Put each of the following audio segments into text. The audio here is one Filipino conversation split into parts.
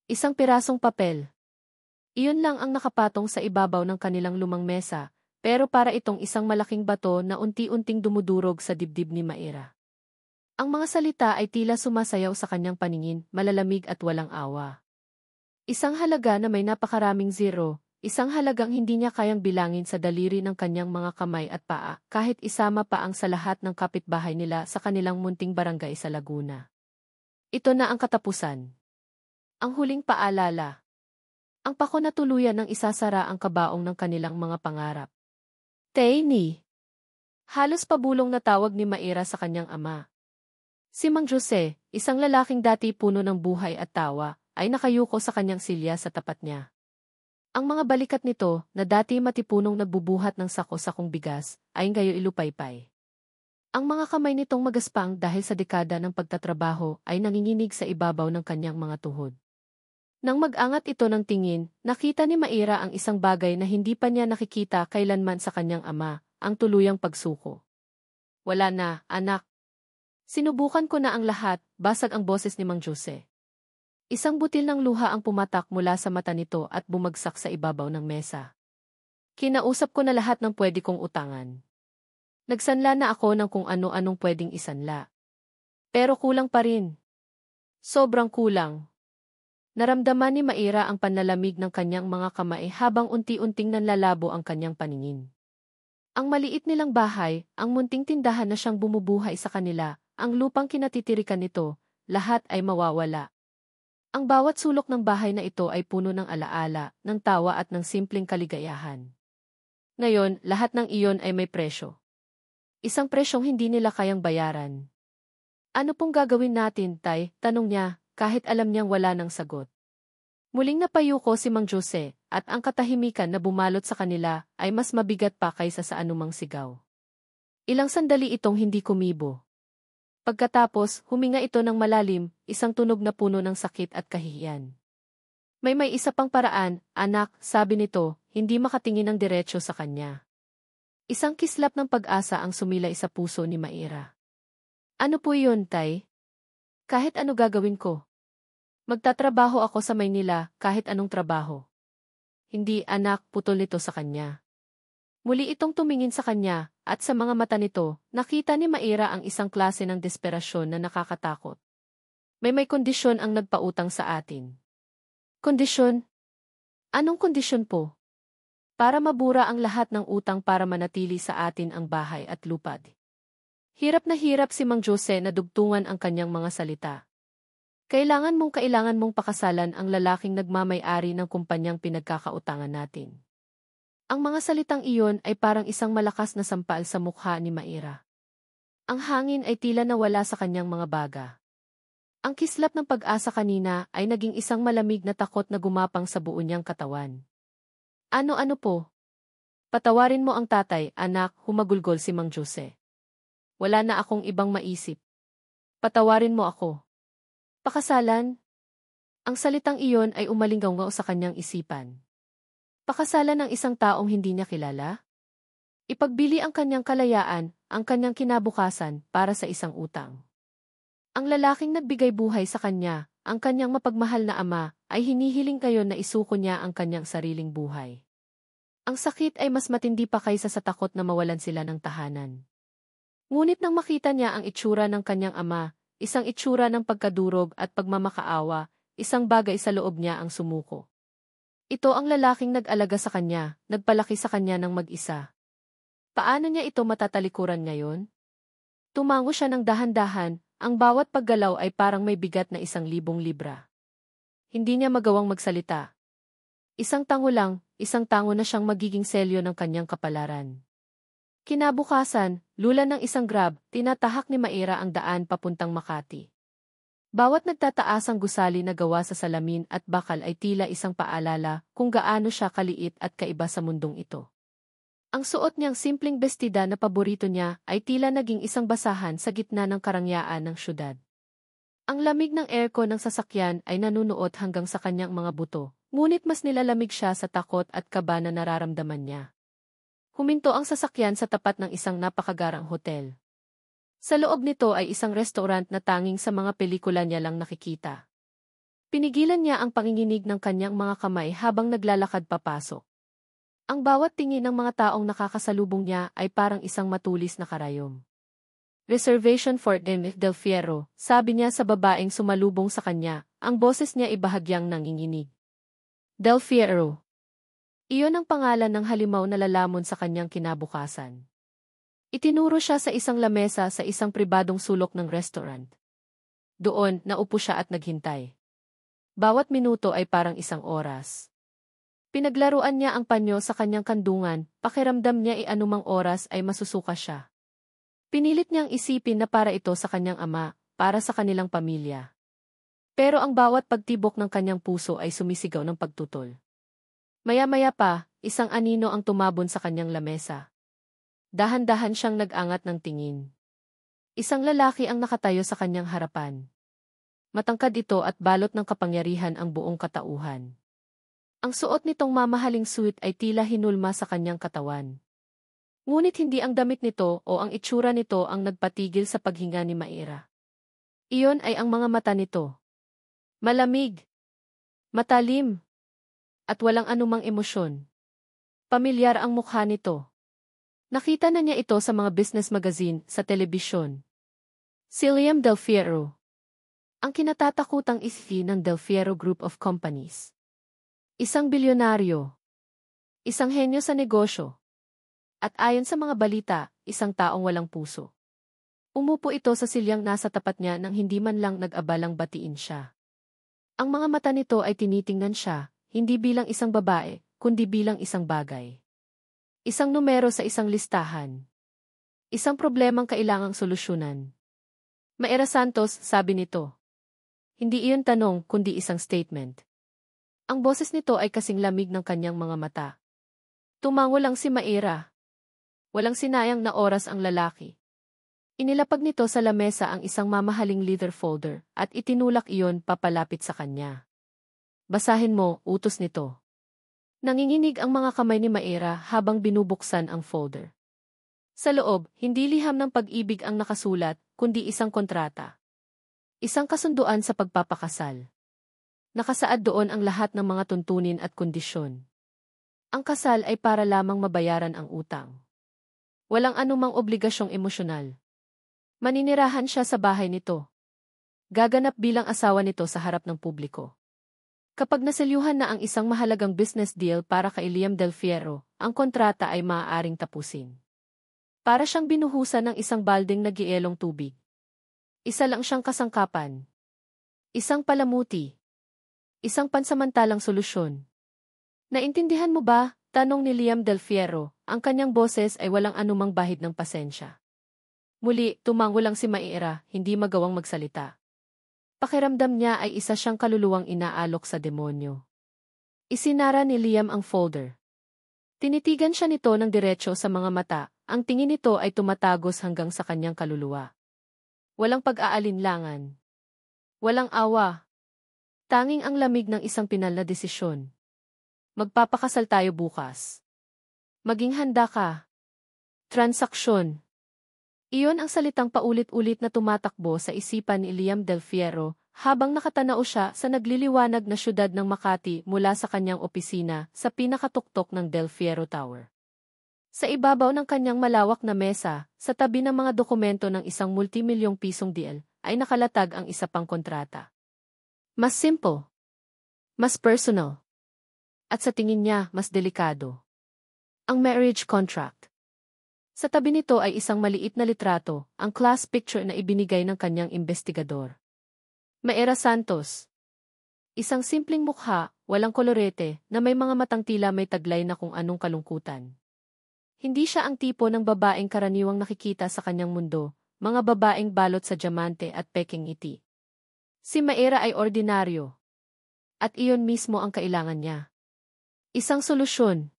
Isang pirasong papel. Iyon lang ang nakapatong sa ibabaw ng kanilang lumang mesa, pero para itong isang malaking bato na unti-unting dumudurog sa dibdib ni Maira. Ang mga salita ay tila sumasayaw sa kanyang paningin, malalamig at walang awa. Isang halaga na may napakaraming zero, isang halagang hindi niya kayang bilangin sa daliri ng kanyang mga kamay at paa, kahit isama pa ang sa lahat ng kapitbahay nila sa kanilang munting barangay sa Laguna. Ito na ang katapusan. Ang huling paalala. Ang pako na tuluyan ng isasara ang kabaong ng kanilang mga pangarap. Teni. Halos pabulong na tawag ni Maira sa kanyang ama. Si Mang Jose, isang lalaking dati puno ng buhay at tawa, ay nakayuko sa kanyang silya sa tapat niya. Ang mga balikat nito, na dati matipunong nagbubuhat ng sako-sakong bigas, ay ngayon ilupaypay. Ang mga kamay nitong magaspang dahil sa dekada ng pagtatrabaho ay nanginginig sa ibabaw ng kanyang mga tuhod. Nang mag-angat ito ng tingin, nakita ni Maira ang isang bagay na hindi pa niya nakikita kailanman sa kanyang ama, ang tuluyang pagsuko. Wala na, anak. Sinubukan ko na ang lahat, basag ang boses ni Mang Jose. Isang butil ng luha ang pumatak mula sa mata nito at bumagsak sa ibabaw ng mesa. Kinausap ko na lahat ng pwede kong utangan. Nagsanla na ako ng kung ano-anong pwedeng isanla. Pero kulang pa rin. Sobrang kulang. Naramdaman ni Maira ang panlalamig ng kanyang mga kamay habang unti-unting nanlalabo ang kanyang paningin. Ang maliit nilang bahay, ang munting tindahan na siyang bumubuhay sa kanila, ang lupang kinatitirikan nito, lahat ay mawawala. Ang bawat sulok ng bahay na ito ay puno ng alaala, ng tawa at ng simpleng kaligayahan. Ngayon, lahat ng iyon ay may presyo. Isang presyong hindi nila kayang bayaran. Ano pong gagawin natin, Tay? Tanong niya, kahit alam niyang wala ng sagot. Muling napayuko si Mang Jose, at ang katahimikan na bumalot sa kanila ay mas mabigat pa kaysa sa anumang sigaw. Ilang sandali itong hindi kumibo. Pagkatapos, huminga ito ng malalim, isang tunog na puno ng sakit at kahihiyan. May isa pang paraan, anak, sabi nito, hindi makatingin ng diretsyo sa kanya. Isang kislap ng pag-asa ang sumilay sa puso ni Maira. Ano po yun, Tay? Kahit ano gagawin ko. Magtatrabaho ako sa Maynila, kahit anong trabaho. Hindi, anak, putol nito sa kanya. Muli itong tumingin sa kanya, at sa mga mata nito, nakita ni Maira ang isang klase ng desperasyon na nakakatakot. May kondisyon ang nagpautang sa atin. Kondisyon? Anong kondisyon po? Para mabura ang lahat ng utang para manatili sa atin ang bahay at lupad. Hirap na hirap si Mang Jose na dugtungan ang kanyang mga salita. Kailangan mong pakasalan ang lalaking nagmamay-ari ng kumpanyang pinagkakautangan natin. Ang mga salitang iyon ay parang isang malakas na sampal sa mukha ni Maira. Ang hangin ay tila nawala sa kanyang mga baga. Ang kislap ng pag-asa kanina ay naging isang malamig na takot na gumapang sa buo niyang katawan. Ano po? Patawarin mo ang tatay, anak, humagulgol si Mang Jose. Wala na akong ibang maisip. Patawarin mo ako. Pakasalan? Ang salitang iyon ay umalinggaw sa kanyang isipan. Pakasalan ng isang taong hindi niya kilala? Ipagbili ang kanyang kalayaan, ang kanyang kinabukasan, para sa isang utang. Ang lalaking nagbigay buhay sa kanya, ang kanyang mapagmahal na ama, ay hinihiling ngayon na isuko niya ang kanyang sariling buhay. Ang sakit ay mas matindi pa kaysa sa takot na mawalan sila ng tahanan. Ngunit nang makita niya ang itsura ng kanyang ama, isang itsura ng pagkadurog at pagmamakaawa, isang bagay sa loob niya ang sumuko. Ito ang lalaking nag-alaga sa kanya, nagpalaki sa kanya ng mag-isa. Paano niya ito matatalikuran ngayon? Tumango siya ng dahan-dahan, ang bawat paggalaw ay parang may bigat na 1,000 libra. Hindi niya magawang magsalita. Isang tango na siyang magiging selyo ng kanyang kapalaran. Kinabukasan, lula ng isang grab, tinatahak ni Maira ang daan papuntang Makati. Bawat nagtataasang gusali na gawa sa salamin at bakal ay tila isang paalala kung gaano siya kaliit at kaiba sa mundong ito. Ang suot niyang simpleng bestida na paborito niya ay tila naging isang basahan sa gitna ng karangyaan ng syudad. Ang lamig ng aircon ng sasakyan ay nanunuot hanggang sa kanyang mga buto, ngunit mas nilalamig siya sa takot at kaba na nararamdaman niya. Huminto ang sasakyan sa tapat ng isang napakagarang hotel. Sa loob nito ay isang restaurant na tanging sa mga pelikula niya lang nakikita. Pinigilan niya ang panginginig ng kanyang mga kamay habang naglalakad papasok. Ang bawat tingin ng mga taong nakakasalubong niya ay parang isang matulis na karayom. Reservation for M. Del Fierro, sabi niya sa babaeng sumalubong sa kanya, ang boses niya ibahagyang nanginginig. Del Fierro. Iyon ang pangalan ng halimaw na lalamon sa kanyang kinabukasan. Itinuro siya sa isang lamesa sa isang pribadong sulok ng restaurant. Doon, naupo siya at naghintay. Bawat minuto ay parang isang oras. Pinaglaruan niya ang panyo sa kanyang kandungan, pakiramdam niya anumang oras ay masusuka siya. Pinilit niyang isipin na para ito sa kanyang ama, para sa kanilang pamilya. Pero ang bawat pagtibok ng kanyang puso ay sumisigaw ng pagtutol. Maya-maya pa, isang anino ang tumabon sa kanyang lamesa. Dahan-dahan siyang nag-angat ng tingin. Isang lalaki ang nakatayo sa kanyang harapan. Matangkad ito at balot ng kapangyarihan ang buong katauhan. Ang suot nitong mamahaling suit ay tila hinulma sa kanyang katawan. Ngunit hindi ang damit nito o ang itsura nito ang nagpatigil sa paghinga ni Maira. Iyon ay ang mga mata nito. Malamig, matalim, at walang anumang emosyon. Pamilyar ang mukha nito. Nakita na niya ito sa mga business magazine, sa telebisyon. Si Liam Del Fierro. Ang kinatatakutang isfi ng Del Fierro Group of Companies. Isang bilyonaryo. Isang henyo sa negosyo. At ayon sa mga balita, isang taong walang puso. Umupo ito sa silyang nasa tapat niya nang hindi man lang nag-abalang batiin siya. Ang mga mata nito ay tinitingnan siya, hindi bilang isang babae, kundi bilang isang bagay. Isang numero sa isang listahan. Isang problemang kailangang solusyonan. Maira Santos, sabi nito. Hindi iyon tanong, kundi isang statement. Ang boses nito ay kasing lamig ng kanyang mga mata. Tumango lang si Maira. Walang sinayang na oras ang lalaki. Inilapag nito sa lamesa ang isang mamahaling leather folder at itinulak iyon papalapit sa kanya. Basahin mo, utos nito. Nanginginig ang mga kamay ni Maira habang binubuksan ang folder. Sa loob, hindi liham ng pag-ibig ang nakasulat, kundi isang kontrata. Isang kasunduan sa pagpapakasal. Nakasaad doon ang lahat ng mga tuntunin at kondisyon. Ang kasal ay para lamang mabayaran ang utang. Walang anumang obligasyong emosyonal. Maninirahan siya sa bahay nito. Gaganap bilang asawa nito sa harap ng publiko. Kapag naselyuhan na ang isang mahalagang business deal para kay Liam Del Fierro, ang kontrata ay maaaring tapusin. Para siyang binuhusan ng isang balding na gielong tubig. Isa lang siyang kasangkapan. Isang palamuti. Isang pansamantalang solusyon. Naintindihan mo ba? Tanong ni Liam Del Fierro, ang kanyang boses ay walang anumang bahid ng pasensya. Muli, tumango lang si Maira, hindi magawang magsalita. Pakiramdam niya ay isa siyang kaluluwang inaalok sa demonyo. Isinara ni Liam ang folder. Tinitigan siya nito ng diretso sa mga mata, ang tingin nito ay tumatagos hanggang sa kanyang kaluluwa. Walang pag-aalinlangan. Walang awa. Tanging ang lamig ng isang pinal na desisyon. Magpapakasal tayo bukas. Maging handa ka. Transaksyon. Iyon ang salitang paulit-ulit na tumatakbo sa isipan ni Liam Del Fierro habang nakatanaw siya sa nagliliwanag na syudad ng Makati mula sa kanyang opisina sa pinakatuktok ng Del Fierro Tower. Sa ibabaw ng kanyang malawak na mesa, sa tabi ng mga dokumento ng isang multimilyong pisong deal, ay nakalatag ang isa pang kontrata. Mas simple. Mas personal. At sa tingin niya, mas delikado. Ang marriage contract. Sa tabi nito ay isang maliit na litrato, ang class picture na ibinigay ng kanyang investigador. Maira Santos. Isang simpleng mukha, walang kolorete, na may mga matang tila may taglay na kung anong kalungkutan. Hindi siya ang tipo ng babaeng karaniwang nakikita sa kanyang mundo, mga babaeng balot sa diamante at peking ngiti. Si Maira ay ordinaryo. At iyon mismo ang kailangan niya. Isang solusyon.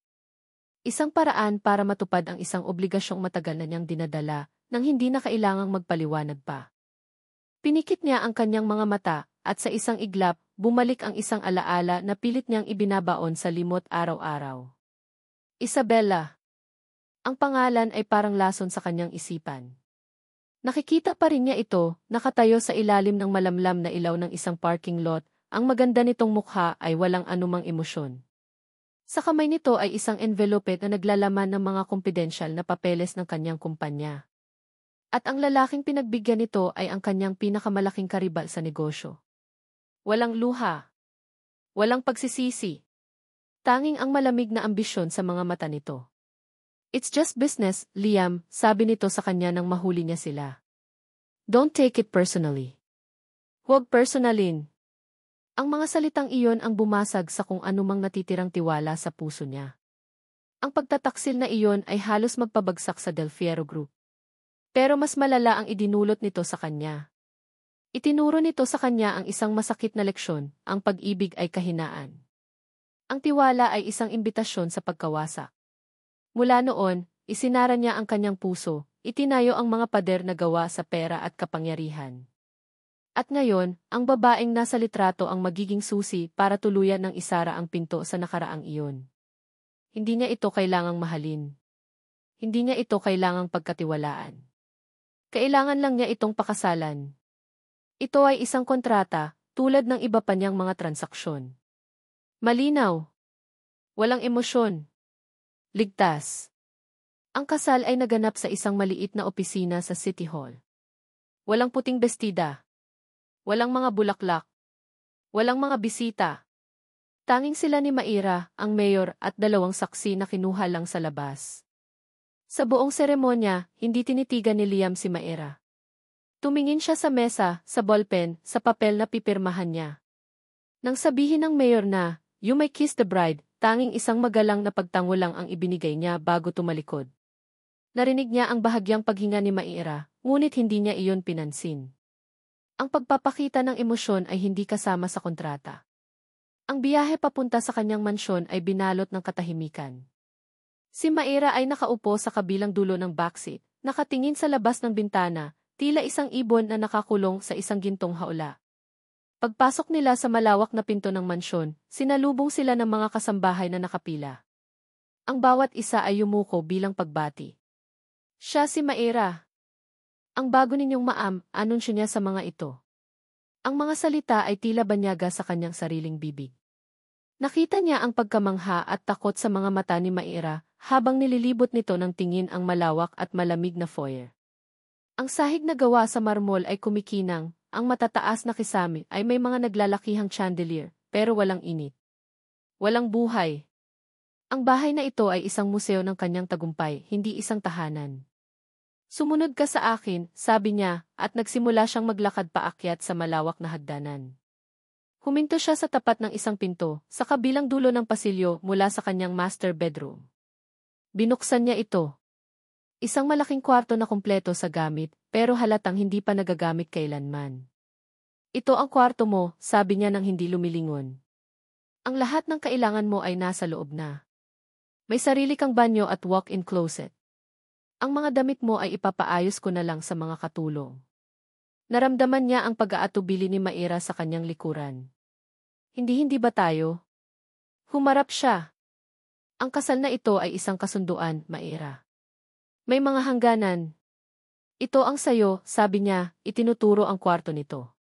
Isang paraan para matupad ang isang obligasyong matagal na niyang dinadala nang hindi na kailangang magpaliwanag pa. Pinikit niya ang kanyang mga mata at sa isang iglap, bumalik ang isang alaala na pilit niyang ibinabaon sa limot araw-araw. Isabella. Ang pangalan ay parang lason sa kanyang isipan. Nakikita pa rin niya ito, nakatayo sa ilalim ng malamlam na ilaw ng isang parking lot, ang maganda nitong mukha ay walang anumang emosyon. Sa kamay nito ay isang envelope na naglalaman ng mga kumpidensyal na papeles ng kanyang kumpanya. At ang lalaking pinagbigyan nito ay ang kanyang pinakamalaking karibal sa negosyo. Walang luha. Walang pagsisisi. Tanging ang malamig na ambisyon sa mga mata nito. It's just business, Liam, sabi nito sa kanya nang mahuli niya sila. Don't take it personally. Huwag personalin. Ang mga salitang iyon ang bumasag sa kung anumang natitirang tiwala sa puso niya. Ang pagtataksil na iyon ay halos magpabagsak sa Del Fierro Group. Pero mas malala ang idinulot nito sa kanya. Itinuro nito sa kanya ang isang masakit na leksyon, ang pag-ibig ay kahinaan. Ang tiwala ay isang imbitasyon sa pagkawasak. Mula noon, isinara niya ang kanyang puso, itinayo ang mga pader na gawa sa pera at kapangyarihan. At ngayon, ang babaeng nasa litrato ang magiging susi para tuluyan ng isara ang pinto sa nakaraang iyon. Hindi niya ito kailangang mahalin. Hindi niya ito kailangang pagkatiwalaan. Kailangan lang niya itong pakasalan. Ito ay isang kontrata, tulad ng iba pa niyang mga transaksyon. Malinaw. Walang emosyon. Ligtas. Ang kasal ay naganap sa isang maliit na opisina sa City Hall. Walang puting bestida. Walang mga bulaklak. Walang mga bisita. Tanging sila ni Maira, ang mayor at 2 saksi na kinuha lang sa labas. Sa buong seremonya, hindi tinitigan ni Liam si Maira. Tumingin siya sa mesa, sa ballpen, sa papel na pipirmahan niya. Nang sabihin ng mayor na, "You may kiss the bride," tanging isang magalang na pagtango lang ang ibinigay niya bago tumalikod. Narinig niya ang bahagyang paghinga ni Maira, ngunit hindi niya iyon pinansin. Ang pagpapakita ng emosyon ay hindi kasama sa kontrata. Ang biyahe papunta sa kanyang mansyon ay binalot ng katahimikan. Si Maira ay nakaupo sa kabilang dulo ng backseat, nakatingin sa labas ng bintana, tila isang ibon na nakakulong sa isang gintong haula. Pagpasok nila sa malawak na pinto ng mansyon, sinalubong sila ng mga kasambahay na nakapila. Ang bawat isa ay yumuko bilang pagbati. Siya si Maira. Ang bago ninyong maam, anunsyo niya sa mga ito. Ang mga salita ay tila banyaga sa kanyang sariling bibig. Nakita niya ang pagkamangha at takot sa mga mata ni Maira habang nililibot nito ng tingin ang malawak at malamig na foyer. Ang sahig na gawa sa marmol ay kumikinang, ang matataas na kisame ay may mga naglalakihang chandelier, pero walang init. Walang buhay. Ang bahay na ito ay isang museo ng kanyang tagumpay, hindi isang tahanan. Sumunod ka sa akin, sabi niya, at nagsimula siyang maglakad paakyat sa malawak na hagdanan. Huminto siya sa tapat ng isang pinto, sa kabilang dulo ng pasilyo mula sa kanyang master bedroom. Binuksan niya ito. Isang malaking kwarto na kumpleto sa gamit, pero halatang hindi pa nagagamit kailanman. Ito ang kwarto mo, sabi niya nang hindi lumilingon. Ang lahat ng kailangan mo ay nasa loob na. May sarili kang banyo at walk-in closet. Ang mga damit mo ay ipapaayos ko na lang sa mga katulong. Naramdaman niya ang pag-aatubili ni Maira sa kanyang likuran. Hindi ba tayo? Humarap siya. Ang kasal na ito ay isang kasunduan, Maira. May mga hangganan. Ito ang sayo, sabi niya, itinuturo ang kwarto nito.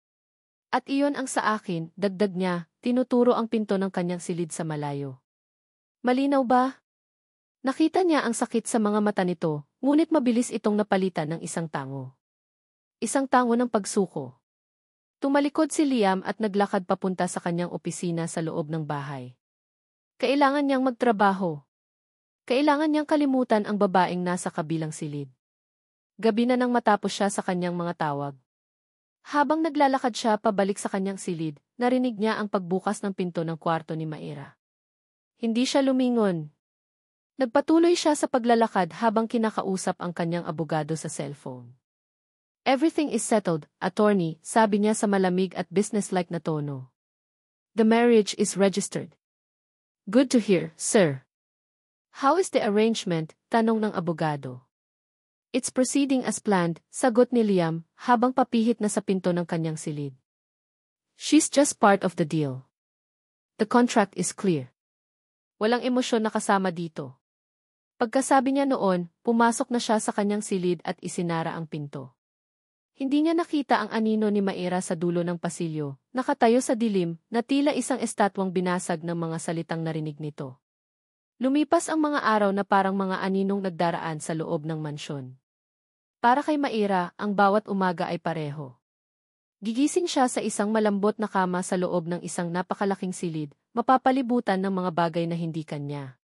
At iyon ang sa akin, dagdag niya, tinuturo ang pinto ng kanyang silid sa malayo. Malinaw ba? Nakita niya ang sakit sa mga mata nito, ngunit mabilis itong napalitan ng isang tango. Isang tango ng pagsuko. Tumalikod si Liam at naglakad papunta sa kanyang opisina sa loob ng bahay. Kailangan niyang magtrabaho. Kailangan niyang kalimutan ang babaeng nasa kabilang silid. Gabi na nang matapos siya sa kanyang mga tawag. Habang naglalakad siya pabalik sa kanyang silid, narinig niya ang pagbukas ng pinto ng kwarto ni Maira. Hindi siya lumingon. Nagpatuloy siya sa paglalakad habang kinakausap ang kanyang abogado sa cellphone. Everything is settled, attorney, sabi niya sa malamig at businesslike na tono. The marriage is registered. Good to hear, sir. How is the arrangement? Tanong ng abogado. It's proceeding as planned, sagot ni Liam, habang papihit na sa pinto ng kanyang silid. She's just part of the deal. The contract is clear. Walang emosyon na kasama dito. Pagkasabi niya noon, pumasok na siya sa kanyang silid at isinara ang pinto. Hindi niya nakita ang anino ni Maira sa dulo ng pasilyo, nakatayo sa dilim, na tila isang estatwang binasag ng mga salitang narinig nito. Lumipas ang mga araw na parang mga aninong nagdaraan sa loob ng mansyon. Para kay Maira, ang bawat umaga ay pareho. Gigising siya sa isang malambot na kama sa loob ng isang napakalaking silid, mapapalibutan ng mga bagay na hindi kanya.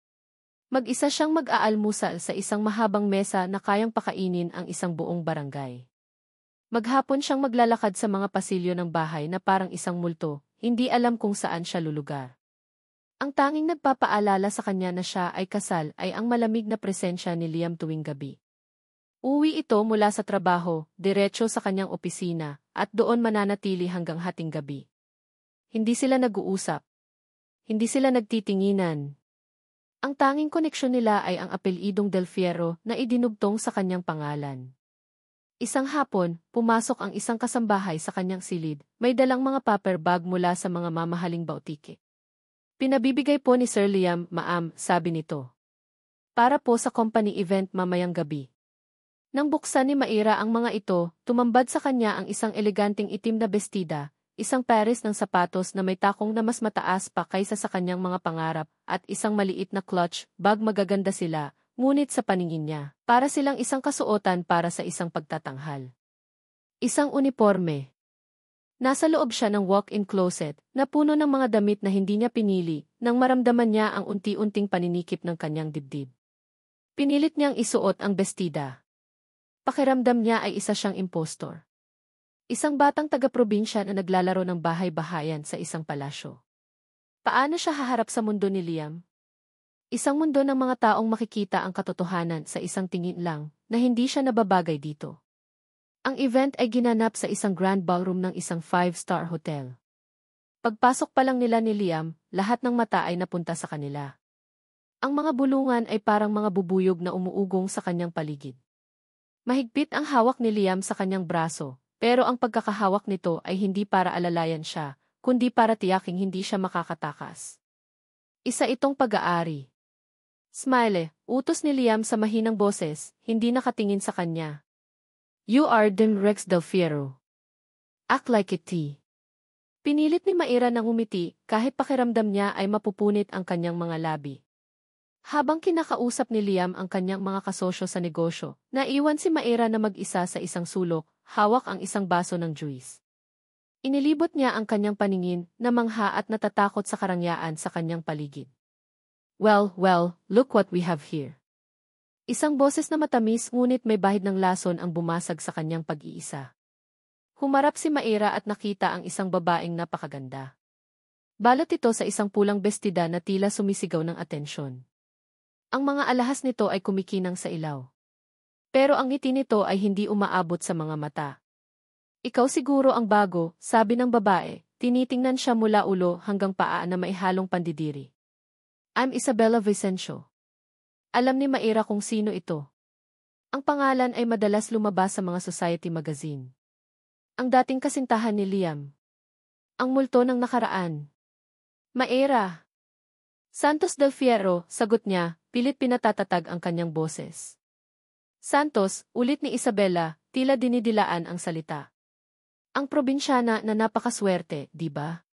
Mag-isa siyang mag-aalmusal sa isang mahabang mesa na kayang pakainin ang isang buong barangay. Maghapon siyang maglalakad sa mga pasilyo ng bahay na parang isang multo, hindi alam kung saan siya lulugar. Ang tanging nagpapaalala sa kanya na siya ay kasal ay ang malamig na presensya ni Liam tuwing gabi. Uwi ito mula sa trabaho, diretso sa kanyang opisina, at doon mananatili hanggang hating gabi. Hindi sila nag-uusap. Hindi sila nagtitinginan. Ang tanging koneksyon nila ay ang apelyidong Del Fierro na idinugtong sa kanyang pangalan. Isang hapon, pumasok ang isang kasambahay sa kanyang silid, may dalang mga paper bag mula sa mga mamahaling bautike. Pinabibigay po ni Sir Liam, ma'am, sabi nito. Para po sa company event mamayang gabi. Nang buksan ni Maira ang mga ito, tumambad sa kanya ang isang eleganteng itim na bestida, isang pares ng sapatos na may takong na mas mataas pa kaysa sa kanyang mga pangarap, at isang maliit na clutch bag. Magaganda sila, ngunit sa paningin niya, para silang isang kasuotan para sa isang pagtatanghal. Isang uniforme. Nasa loob siya ng walk-in closet, na puno ng mga damit na hindi niya pinili, nang maramdaman niya ang unti-unting paninikip ng kanyang dibdib. Pinilit niyang isuot ang bestida. Pakiramdam niya ay isa siyang impostor. Isang batang taga-probinsya na naglalaro ng bahay-bahayan sa isang palasyo. Paano siya haharap sa mundo ni Liam? Isang mundo ng mga taong makikita ang katotohanan sa isang tingin lang, na hindi siya nababagay dito. Ang event ay ginanap sa isang grand ballroom ng isang 5-star hotel. Pagpasok pa lang nila ni Liam, lahat ng mata ay napunta sa kanila. Ang mga bulungan ay parang mga bubuyog na umuugong sa kanyang paligid. Mahigpit ang hawak ni Liam sa kanyang braso, pero ang pagkakahawak nito ay hindi para alalayan siya, kundi para tiyaking hindi siya makakatakas. Isa itong pag-aari. Smile, utos ni Liam sa mahinang boses, hindi nakatingin sa kanya. You are Dim Rex Del Fierro. Act like it. Pinilit ni Maira nang umiti, kahit pakiramdam niya ay mapupunit ang kanyang mga labi. Habang kinakausap ni Liam ang kanyang mga kasosyo sa negosyo, naiwan si Maira na mag-isa sa isang sulok, hawak ang isang baso ng juice. Inilibot niya ang kanyang paningin, namangha at natatakot sa karangyaan sa kanyang paligid. Well, look what we have here. Isang boses na matamis ngunit may bahid ng lason ang bumasag sa kanyang pag-iisa. Humarap si Maira at nakita ang isang babaeng napakaganda. Balot ito sa isang pulang bestida na tila sumisigaw ng atensyon. Ang mga alahas nito ay kumikinang sa ilaw. Pero ang ngiti nito ay hindi umaabot sa mga mata. Ikaw siguro ang bago, sabi ng babae, tinitingnan siya mula ulo hanggang paa na maihalong pandidiri. I'm Isabella Vicencio. Alam ni Maira kung sino ito. Ang pangalan ay madalas lumabas sa mga society magazine. Ang dating kasintahan ni Liam. Ang multo ng nakaraan. Maira. Santos Del Fierro, sagot niya, pilit pinatatatag ang kanyang boses. Santos, ulit ni Isabella, tila dinidilaan ang salita. Ang probinsyana na napakaswerte, di ba?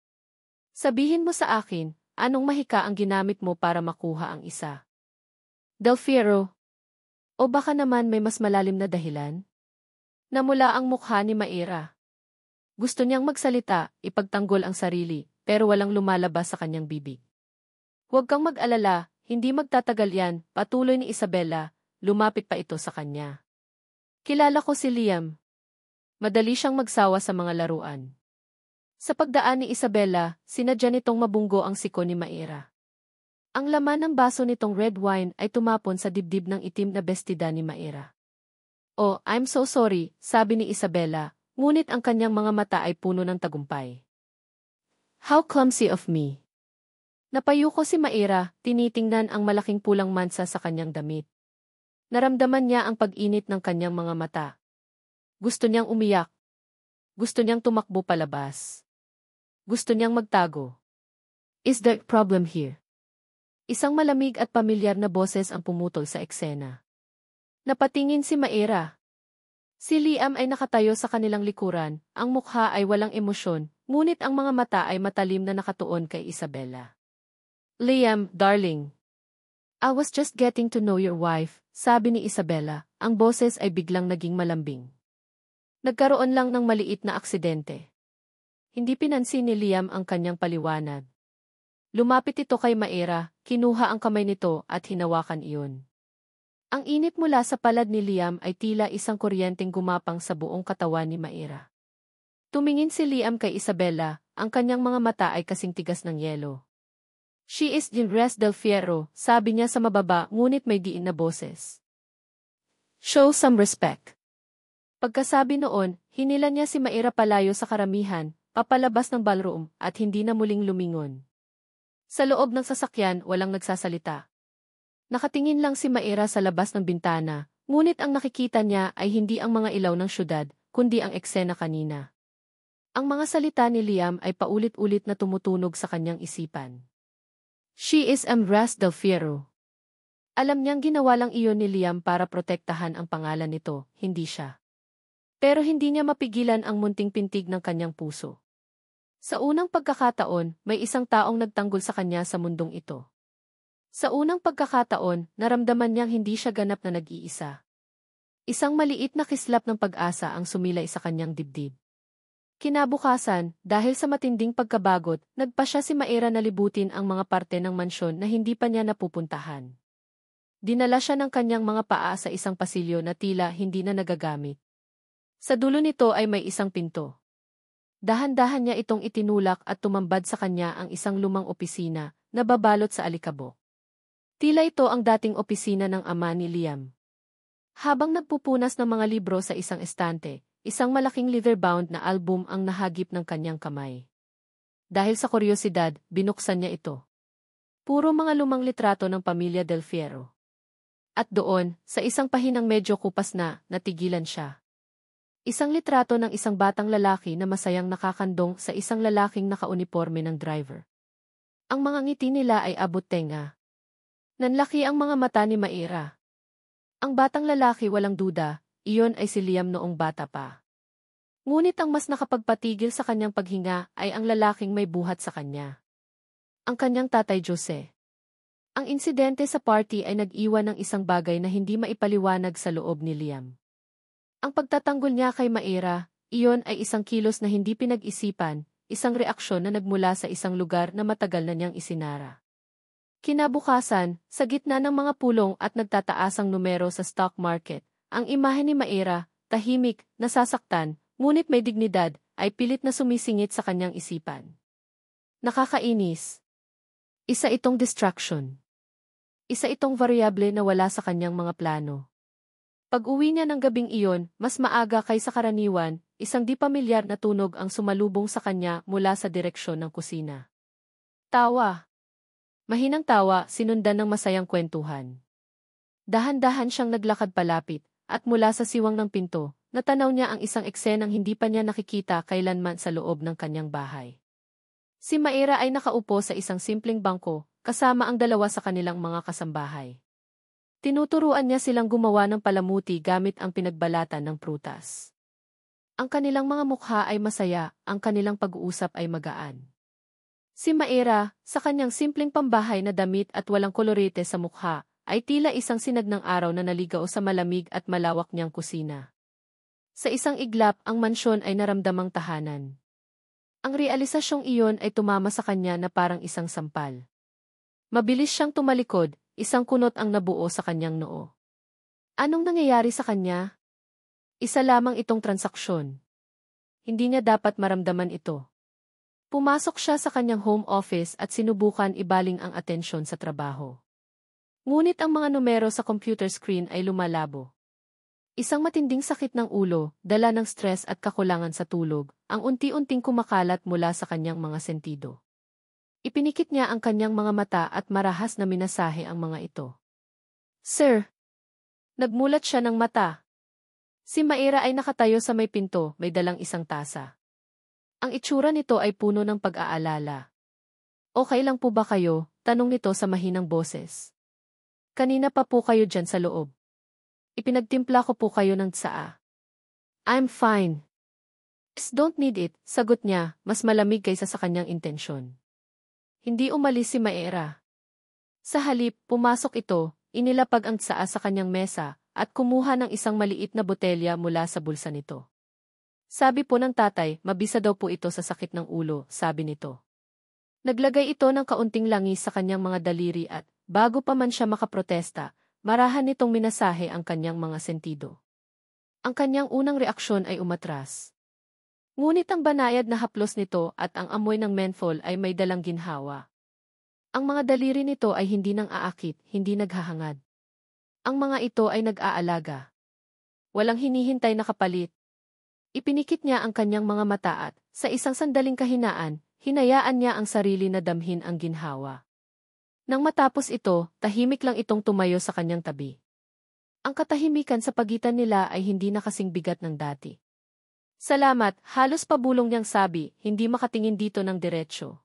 Sabihin mo sa akin, anong mahika ang ginamit mo para makuha ang isa? Del Fierro. O baka naman may mas malalim na dahilan? Namula ang mukha ni Maira. Gusto niyang magsalita, ipagtanggol ang sarili, pero walang lumalabas sa kanyang bibig. Huwag kang mag-alala, hindi magtatagal yan, patuloy ni Isabella, lumapit pa ito sa kanya. Kilala ko si Liam. Madali siyang magsawa sa mga laruan. Sa pagdaan ni Isabella, sinadya nitong mabunggo ang siko ni Maira. Ang laman ng baso nitong red wine ay tumapon sa dibdib ng itim na bestida ni Maira. Oh, I'm so sorry, sabi ni Isabella, ngunit ang kanyang mga mata ay puno ng tagumpay. How clumsy of me. Napayuko si Maira, tinitingnan ang malaking pulang mansa sa kanyang damit. Naramdaman niya ang pag-init ng kanyang mga mata. Gusto niyang umiyak. Gusto niyang tumakbo palabas. Gusto niyang magtago. Is there a problem here? Isang malamig at pamilyar na boses ang pumutol sa eksena. Napatingin si Maira. Si Liam ay nakatayo sa kanilang likuran, ang mukha ay walang emosyon, ngunit ang mga mata ay matalim na nakatuon kay Isabela. Liam, darling. I was just getting to know your wife, sabi ni Isabela, ang boses ay biglang naging malambing. Nagkaroon lang ng maliit na aksidente. Hindi pinansin ni Liam ang kanyang paliwanag. Lumapit ito kay Maira, kinuha ang kamay nito at hinawakan iyon. Ang init mula sa palad ni Liam ay tila isang kuryenteng gumapang sa buong katawan ni Maira. Tumingin si Liam kay Isabela, ang kanyang mga mata ay kasing tigas ng yelo. She is Jindres del Fierro, sabi niya sa mababa ngunit may diin na boses. Show some respect. Pagkasabi noon, hinila niya si Maira palayo sa karamihan, papalabas ng ballroom at hindi na muling lumingon. Sa loob ng sasakyan, walang nagsasalita. Nakatingin lang si Maira sa labas ng bintana, ngunit ang nakikita niya ay hindi ang mga ilaw ng syudad, kundi ang eksena kanina. Ang mga salita ni Liam ay paulit-ulit na tumutunog sa kanyang isipan. She is Jindres del Fierro. Alam niyang ginawa lang iyon ni Liam para protektahan ang pangalan nito, hindi siya. Pero hindi niya mapigilan ang munting pintig ng kanyang puso. Sa unang pagkakataon, may isang taong nagtanggol sa kanya sa mundong ito. Sa unang pagkakataon, naramdaman niyang hindi siya ganap na nag-iisa. Isang maliit na kislap ng pag-asa ang sumilay sa kanyang dibdib. Kinabukasan, dahil sa matinding pagkabagot, nagpa siya si Maira na libutin ang mga parte ng mansyon na hindi pa niya napupuntahan. Dinala siya ng kanyang mga paa sa isang pasilyo na tila hindi na nagagamit. Sa dulo nito ay may isang pinto. Dahan-dahan niya itong itinulak at tumambad sa kanya ang isang lumang opisina na babalot sa alikabok. Tila ito ang dating opisina ng ama ni Liam. Habang nagpupunas ng mga libro sa isang estante, isang malaking leather-bound na album ang nahagip ng kanyang kamay. Dahil sa kuryosidad, binuksan niya ito. Puro mga lumang litrato ng pamilya Del Fierro. At doon, sa isang pahinang medyo kupas na, natigilan siya. Isang litrato ng isang batang lalaki na masayang nakakandong sa isang lalaking nakauniporme ng driver. Ang mga ngiti nila ay abot tenga. Nanlaki ang mga mata ni Maira. Ang batang lalaki walang duda, iyon ay si Liam noong bata pa. Ngunit ang mas nakapagpatigil sa kanyang paghinga ay ang lalaking may buhat sa kanya. Ang kanyang tatay Jose. Ang insidente sa party ay nag-iwan ng isang bagay na hindi maipaliwanag sa loob ni Liam. Ang pagtatanggol niya kay Maira, iyon ay isang kilos na hindi pinag-isipan, isang reaksyon na nagmula sa isang lugar na matagal na niyang isinara. Kinabukasan, sa gitna ng mga pulong at nagtataasang numero sa stock market, ang imahe ni Maira, tahimik, nasasaktan, ngunit may dignidad, ay pilit na sumisingit sa kanyang isipan. Nakakainis. Isa itong distraction. Isa itong variable na wala sa kanyang mga plano. Pag-uwi niya ng gabing iyon, mas maaga kaysa karaniwan, isang di pamilyar na tunog ang sumalubong sa kanya mula sa direksyon ng kusina. Tawa. Mahinang tawa, sinundan ng masayang kwentuhan. Dahan-dahan siyang naglakad palapit, at mula sa siwang ng pinto, natanaw niya ang isang eksenang hindi pa niya nakikita kailanman sa loob ng kanyang bahay. Si Maira ay nakaupo sa isang simpleng bangko, kasama ang dalawa sa kanilang mga kasambahay. Tinuturuan niya silang gumawa ng palamuti gamit ang pinagbalatan ng prutas. Ang kanilang mga mukha ay masaya, ang kanilang pag-uusap ay magaan. Si Maira, sa kanyang simpleng pambahay na damit at walang kolorete sa mukha, ay tila isang sinag ng araw na naligaw sa malamig at malawak niyang kusina. Sa isang iglap, ang mansyon ay naramdamang tahanan. Ang realisasyong iyon ay tumama sa kanya na parang isang sampal. Mabilis siyang tumalikod, isang kunot ang nabuo sa kanyang noo. Anong nangyayari sa kanya? Isa lamang itong transaksyon. Hindi niya dapat maramdaman ito. Pumasok siya sa kanyang home office at sinubukan ibaling ang atensyon sa trabaho. Ngunit ang mga numero sa computer screen ay lumalabo. Isang matinding sakit ng ulo, dala ng stress at kakulangan sa tulog, ang unti-unting kumakalat mula sa kanyang mga sentido. Ipinikit niya ang kanyang mga mata at marahas na minasahe ang mga ito. Sir! Nagmulat siya ng mata. Si Maira ay nakatayo sa may pinto, may dalang isang tasa. Ang itsura nito ay puno ng pag-aalala. Okay lang po ba kayo? Tanong nito sa mahinang boses. Kanina pa po kayo dyan sa loob. Ipinagtimpla ko po kayo ng tsaa. I'm fine. Don't need it, sagot niya, mas malamig kaysa sa kanyang intensyon. Hindi umalis si Maera. Sa halip, pumasok ito, inilapag ang tsaa sa kanyang mesa, at kumuha ng isang maliit na botelya mula sa bulsa nito. Sabi po ng tatay, mabisa daw po ito sa sakit ng ulo, sabi nito. Naglagay ito ng kaunting langis sa kanyang mga daliri at, bago pa man siya makaprotesta, marahan nitong minasahe ang kanyang mga sentido. Ang kanyang unang reaksyon ay umatras. Ngunit ang banayad na haplos nito at ang amoy ng menthol ay may dalang ginhawa. Ang mga daliri nito ay hindi nang aakit, hindi naghahangad. Ang mga ito ay nag-aalaga. Walang hinihintay na kapalit. Ipinikit niya ang kanyang mga mata at, sa isang sandaling kahinaan, hinayaan niya ang sarili na damhin ang ginhawa. Nang matapos ito, tahimik lang itong tumayo sa kanyang tabi. Ang katahimikan sa pagitan nila ay hindi na kasing bigat ng dati. Salamat, halos pabulong niyang sabi, hindi makatingin dito ng diretsyo.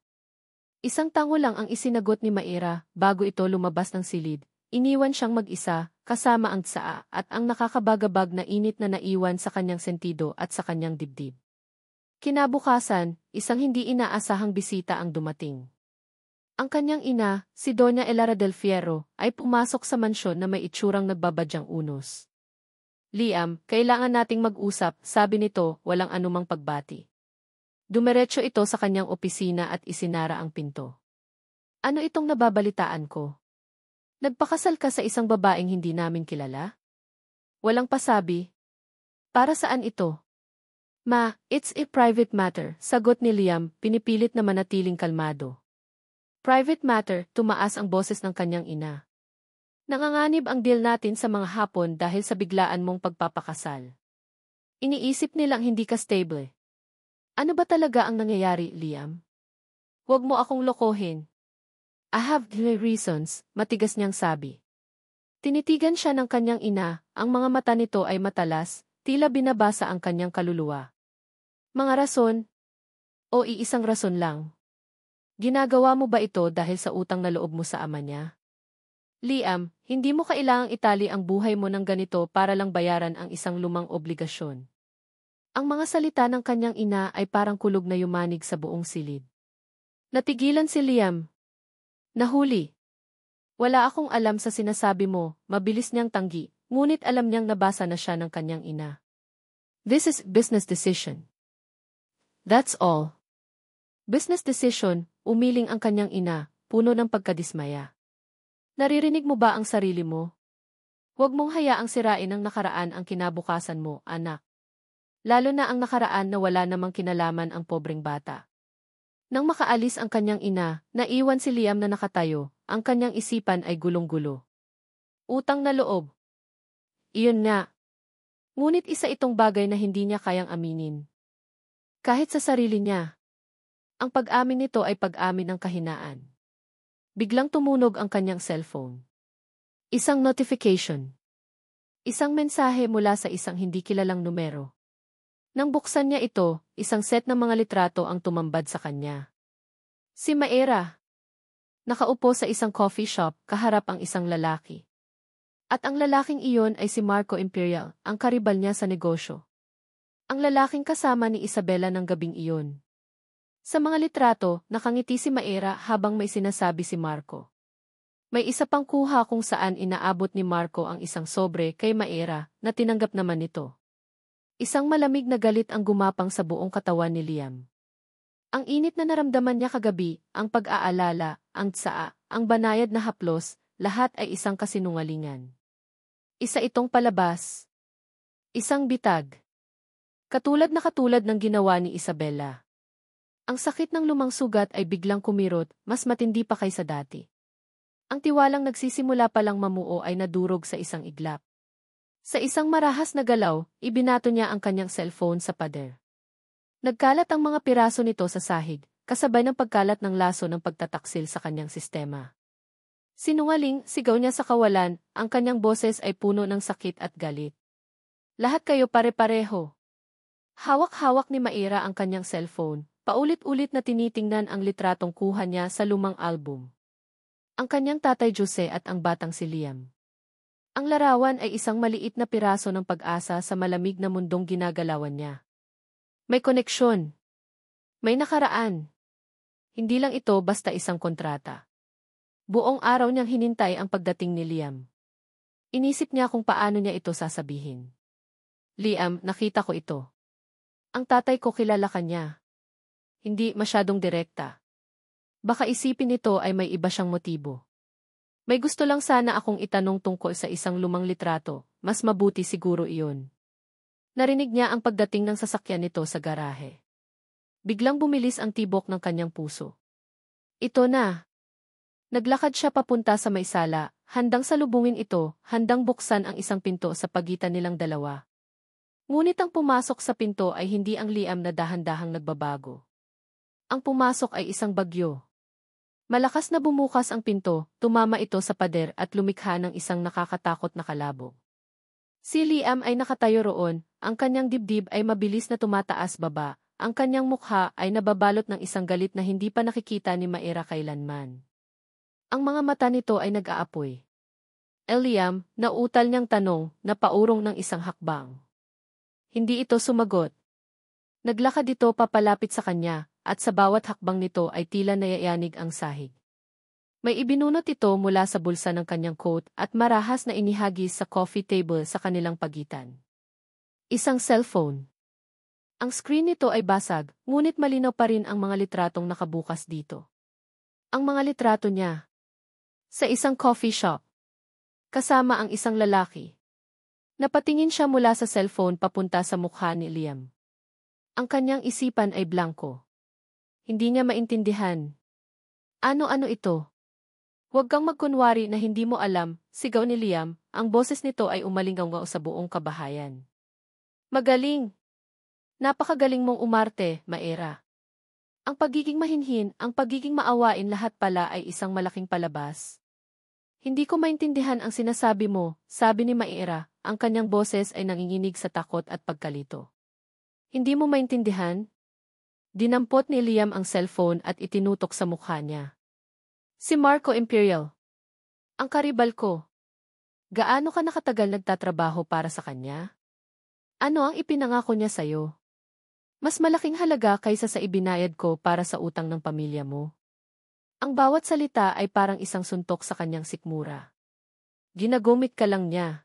Isang tango lang ang isinagot ni Maera, bago ito lumabas ng silid. Iniwan siyang mag-isa, kasama ang tsaa, at ang nakakabagabag na init na naiwan sa kanyang sentido at sa kanyang dibdib. Kinabukasan, isang hindi inaasahang bisita ang dumating. Ang kanyang ina, si Doña Elara del Fierro, ay pumasok sa mansyon na may itsurang nagbabadyang unos. Liam, kailangan nating mag-usap, sabi nito, walang anumang pagbati. Dumiretso ito sa kanyang opisina at isinara ang pinto. Ano itong nababalitaan ko? Nagpakasal ka sa isang babaeng hindi namin kilala? Walang pasabi. Para saan ito? Ma, it's a private matter, sagot ni Liam, pinipilit na manatiling kalmado. Private matter, tumaas ang boses ng kanyang ina. Nanganganib ang deal natin sa mga hapon dahil sa biglaan mong pagpapakasal. Iniisip nilang hindi ka stable. Ano ba talaga ang nangyayari, Liam? Huwag mo akong lokohin. I have the reasons, matigas niyang sabi. Tinitigan siya ng kanyang ina, ang mga mata nito ay matalas, tila binabasa ang kanyang kaluluwa. Mga rason? O iisang rason lang? Ginagawa mo ba ito dahil sa utang na loob mo sa ama niya? Liam, hindi mo kailangang itali ang buhay mo ng ganito para lang bayaran ang isang lumang obligasyon. Ang mga salita ng kanyang ina ay parang kulog na yumanig sa buong silid. Natigilan si Liam. Nahuli. Wala akong alam sa sinasabi mo, mabilis niyang tanggi, ngunit alam niyang nabasa na siya ng kanyang ina. This is business decision. That's all. Business decision, umiling ang kanyang ina, puno ng pagkadismaya. Naririnig mo ba ang sarili mo? Huwag mong hayaang sirain ang nakaraan ang kinabukasan mo, anak. Lalo na ang nakaraan na wala namang kinalaman ang pobreng bata. Nang makaalis ang kanyang ina, naiwan si Liam na nakatayo, ang kanyang isipan ay gulong-gulo. Utang na loob. Iyon nga. Ngunit isa itong bagay na hindi niya kayang aminin. Kahit sa sarili niya. Ang pag-amin nito ay pag-amin ng kahinaan. Biglang tumunog ang kanyang cellphone. Isang notification. Isang mensahe mula sa isang hindi kilalang numero. Nang buksan niya ito, isang set ng mga litrato ang tumambad sa kanya. Si Maera. Nakaupo sa isang coffee shop, kaharap ang isang lalaki. At ang lalaking iyon ay si Marco Imperial, ang karibal niya sa negosyo. Ang lalaking kasama ni Isabela ng gabing iyon. Sa mga litrato, nakangiti si Maera habang may sinasabi si Marco. May isa pang kuha kung saan inaabot ni Marco ang isang sobre kay Maera na tinanggap naman nito. Isang malamig na galit ang gumapang sa buong katawan ni Liam. Ang init na naramdaman niya kagabi, ang pag-aalala, ang tsaa, ang banayad na haplos, lahat ay isang kasinungalingan. Isa itong palabas. Isang bitag. Katulad ng ginawa ni Isabela. Ang sakit ng lumang sugat ay biglang kumirot, mas matindi pa kaysa dati. Ang tiwalang nagsisimula palang mamuo ay nadurog sa isang iglap. Sa isang marahas na galaw, ibinato niya ang kanyang cellphone sa pader. Nagkalat ang mga piraso nito sa sahig, kasabay ng pagkalat ng laso ng pagtataksil sa kanyang sistema. Sinungaling, sigaw niya sa kawalan, ang kanyang boses ay puno ng sakit at galit. Lahat kayo pare-pareho. Hawak-hawak ni Maera ang kanyang cellphone. Paulit-ulit na tinitingnan ang litratong kuha niya sa lumang album. Ang kanyang tatay Jose at ang batang si Liam. Ang larawan ay isang maliit na piraso ng pag-asa sa malamig na mundong ginagalawan niya. May koneksyon. May nakaraan. Hindi lang ito basta isang kontrata. Buong araw niyang hinintay ang pagdating ni Liam. Inisip niya kung paano niya ito sasabihin. Liam, nakita ko ito. Ang tatay ko kilala ka niya. Hindi masyadong direkta. Baka isipin nito ay may iba siyang motibo. May gusto lang sana akong itanong tungkol sa isang lumang litrato, mas mabuti siguro iyon. Narinig niya ang pagdating ng sasakyan nito sa garahe. Biglang bumilis ang tibok ng kanyang puso. Ito na. Naglakad siya papunta sa may sala, handang salubungin ito, handang buksan ang isang pinto sa pagitan nilang dalawa. Ngunit ang pumasok sa pinto ay hindi ang Liam na dahan-dahang nagbabago. Ang pumasok ay isang bagyo. Malakas na bumukas ang pinto, tumama ito sa pader at lumikha ng isang nakakatakot na kalabog. Si Liam ay nakatayo roon, ang kanyang dibdib ay mabilis na tumataas-baba, ang kanyang mukha ay nababalot ng isang galit na hindi pa nakikita ni Maira kailanman. Ang mga mata nito ay nag-aapoy. Liam, nautal niyang tanong, na paurong ng isang hakbang. Hindi ito sumagot. Naglakad ito papalapit sa kanya, at sa bawat hakbang nito ay tila nayayanig ang sahig. May ibinunot ito mula sa bulsa ng kanyang coat at marahas na inihagis sa coffee table sa kanilang pagitan. Isang cellphone. Ang screen nito ay basag, ngunit malinaw pa rin ang mga litratong nakabukas dito. Ang mga litrato niya. Sa isang coffee shop. Kasama ang isang lalaki. Napatingin siya mula sa cellphone papunta sa mukha ni Liam. Ang kanyang isipan ay blanko. Hindi niya maintindihan. Ano-ano ito? Huwag kang magkunwari na hindi mo alam, sigaw ni Liam, ang boses nito ay umalingaw sa buong kabahayan. Magaling! Napakagaling mong umarte, Maira. Ang pagiging mahinhin, ang pagiging maawain lahat pala ay isang malaking palabas. Hindi ko maintindihan ang sinasabi mo, sabi ni Maira, ang kanyang boses ay nanginginig sa takot at pagkalito. Hindi mo maintindihan? Dinampot ni Liam ang cellphone at itinutok sa mukha niya. Si Marco Imperial. Ang karibal ko. Gaano ka nakatagal nagtatrabaho para sa kanya? Ano ang ipinangako niya sa'yo? Mas malaking halaga kaysa sa ibinayad ko para sa utang ng pamilya mo. Ang bawat salita ay parang isang suntok sa kanyang sikmura. Ginagumit ka lang niya.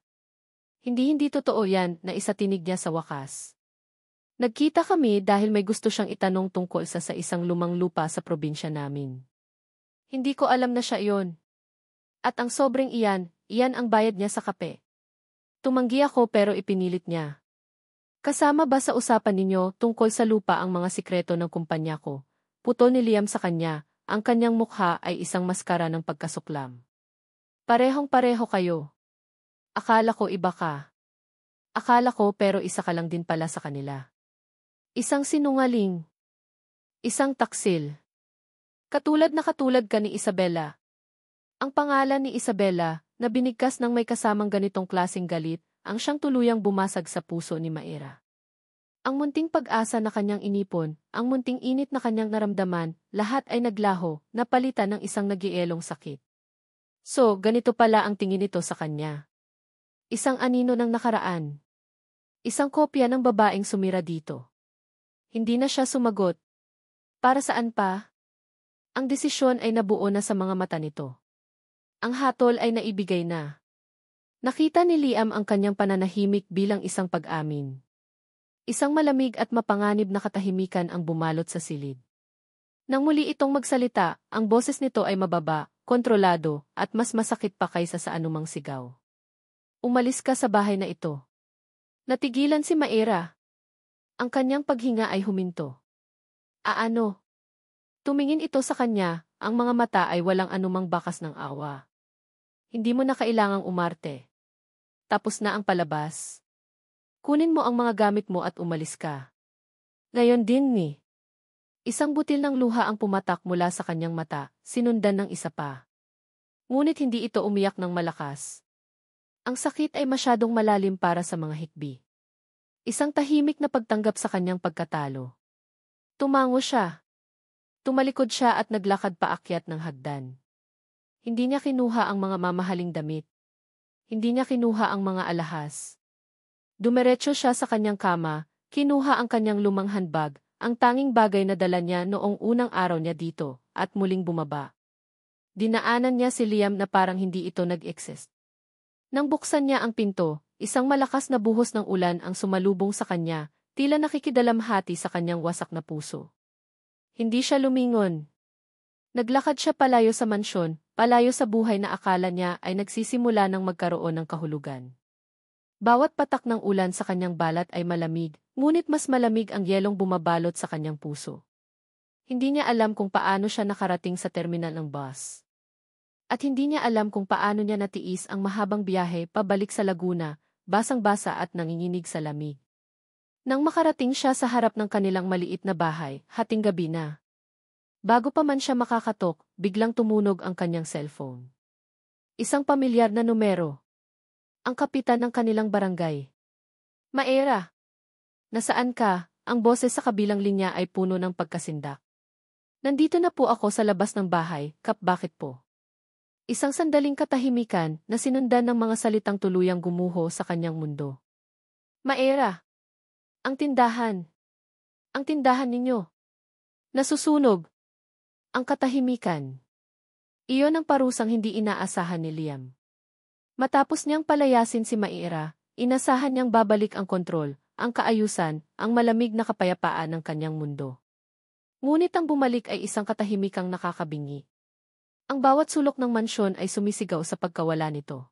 Hindi totoo yan, na isatinig niya sa wakas. Nagkita kami dahil may gusto siyang itanong tungkol sa isang lumang lupa sa probinsya namin. Hindi ko alam na siya iyon. At ang sobrang iyan ang bayad niya sa kape. Tumanggi ako pero ipinilit niya. Kasama ba sa usapan ninyo tungkol sa lupa ang mga sikreto ng kumpanya ko? Putol ni Liam sa kanya, ang kanyang mukha ay isang maskara ng pagkasuklam. Parehong-pareho kayo. Akala ko iba ka. Akala ko pero isa ka lang din pala sa kanila. Isang sinungaling. Isang taksil. Katulad ka ni Isabella. Ang pangalan ni Isabella, na binigkas ng may kasamang ganitong klaseng galit, ang siyang tuluyang bumasag sa puso ni Maira. Ang munting pag-asa na kanyang inipon, ang munting init na kanyang naramdaman, lahat ay naglaho, napalitan ng isang nagielong sakit. So, ganito pala ang tingin nito sa kanya. Isang anino ng nakaraan. Isang kopya ng babaeng sumira dito. Hindi na siya sumagot. Para saan pa? Ang desisyon ay nabuo na sa mga mata nito. Ang hatol ay naibigay na. Nakita ni Liam ang kanyang pananahimik bilang isang pag-amin. Isang malamig at mapanganib na katahimikan ang bumalot sa silid. Nang muli itong magsalita, ang boses nito ay mababa, kontrolado, at mas masakit pa kaysa sa anumang sigaw. Umalis ka sa bahay na ito. Natigilan si Maira. Ang kanyang paghinga ay huminto. Ano? Tumingin ito sa kanya, ang mga mata ay walang anumang bakas ng awa. Hindi mo na kailangang umarte. Tapos na ang palabas. Kunin mo ang mga gamit mo at umalis ka. Ngayon din ni. Isang butil ng luha ang pumatak mula sa kanyang mata, sinundan ng isa pa. Ngunit hindi ito umiyak ng malakas. Ang sakit ay masyadong malalim para sa mga hikbi. Isang tahimik na pagtanggap sa kanyang pagkatalo. Tumango siya. Tumalikod siya at naglakad paakyat ng hagdan. Hindi niya kinuha ang mga mamahaling damit. hindi niya kinuha ang mga alahas. Dumiretso siya sa kanyang kama, kinuha ang kanyang lumang handbag, ang tanging bagay na dala niya noong unang araw niya dito, at muling bumaba. Dinaanan niya si Liam na parang hindi ito nag-exist. Nang buksan niya ang pinto, isang malakas na buhos ng ulan ang sumalubong sa kanya, tila nakikidalamhati sa kanyang wasak na puso. Hindi siya lumingon. Naglakad siya palayo sa mansyon, palayo sa buhay na akala niya ay nagsisimula ng magkaroon ng kahulugan. Bawat patak ng ulan sa kanyang balat ay malamig, ngunit mas malamig ang yelong bumabalot sa kanyang puso. Hindi niya alam kung paano siya nakarating sa terminal ng bus. At hindi niya alam kung paano niya natiis ang mahabang biyahe pabalik sa Laguna, basang-basa at nanginginig sa lamig. Nang makarating siya sa harap ng kanilang maliit na bahay, hating gabi na. Bago pa man siya makakatok, biglang tumunog ang kanyang cellphone. Isang pamilyar na numero. Ang kapitan ng kanilang barangay. Maera! Nasaan ka? Ang boses sa kabilang linya ay puno ng pagkasindak. Nandito na po ako sa labas ng bahay, Kap, bakit po? Isang sandaling katahimikan na sinundan ng mga salitang tuluyang gumuho sa kanyang mundo. Maera! Ang tindahan! Ang tindahan ninyo! Nasusunog! Ang katahimikan. Iyon ang parusang hindi inaasahan ni Liam. Matapos niyang palayasin si Maera, inasahan niyang babalik ang kontrol, ang kaayusan, ang malamig na kapayapaan ng kanyang mundo. Ngunit ang bumalik ay isang katahimikang nakakabingi. Ang bawat sulok ng mansyon ay sumisigaw sa pagkawala nito.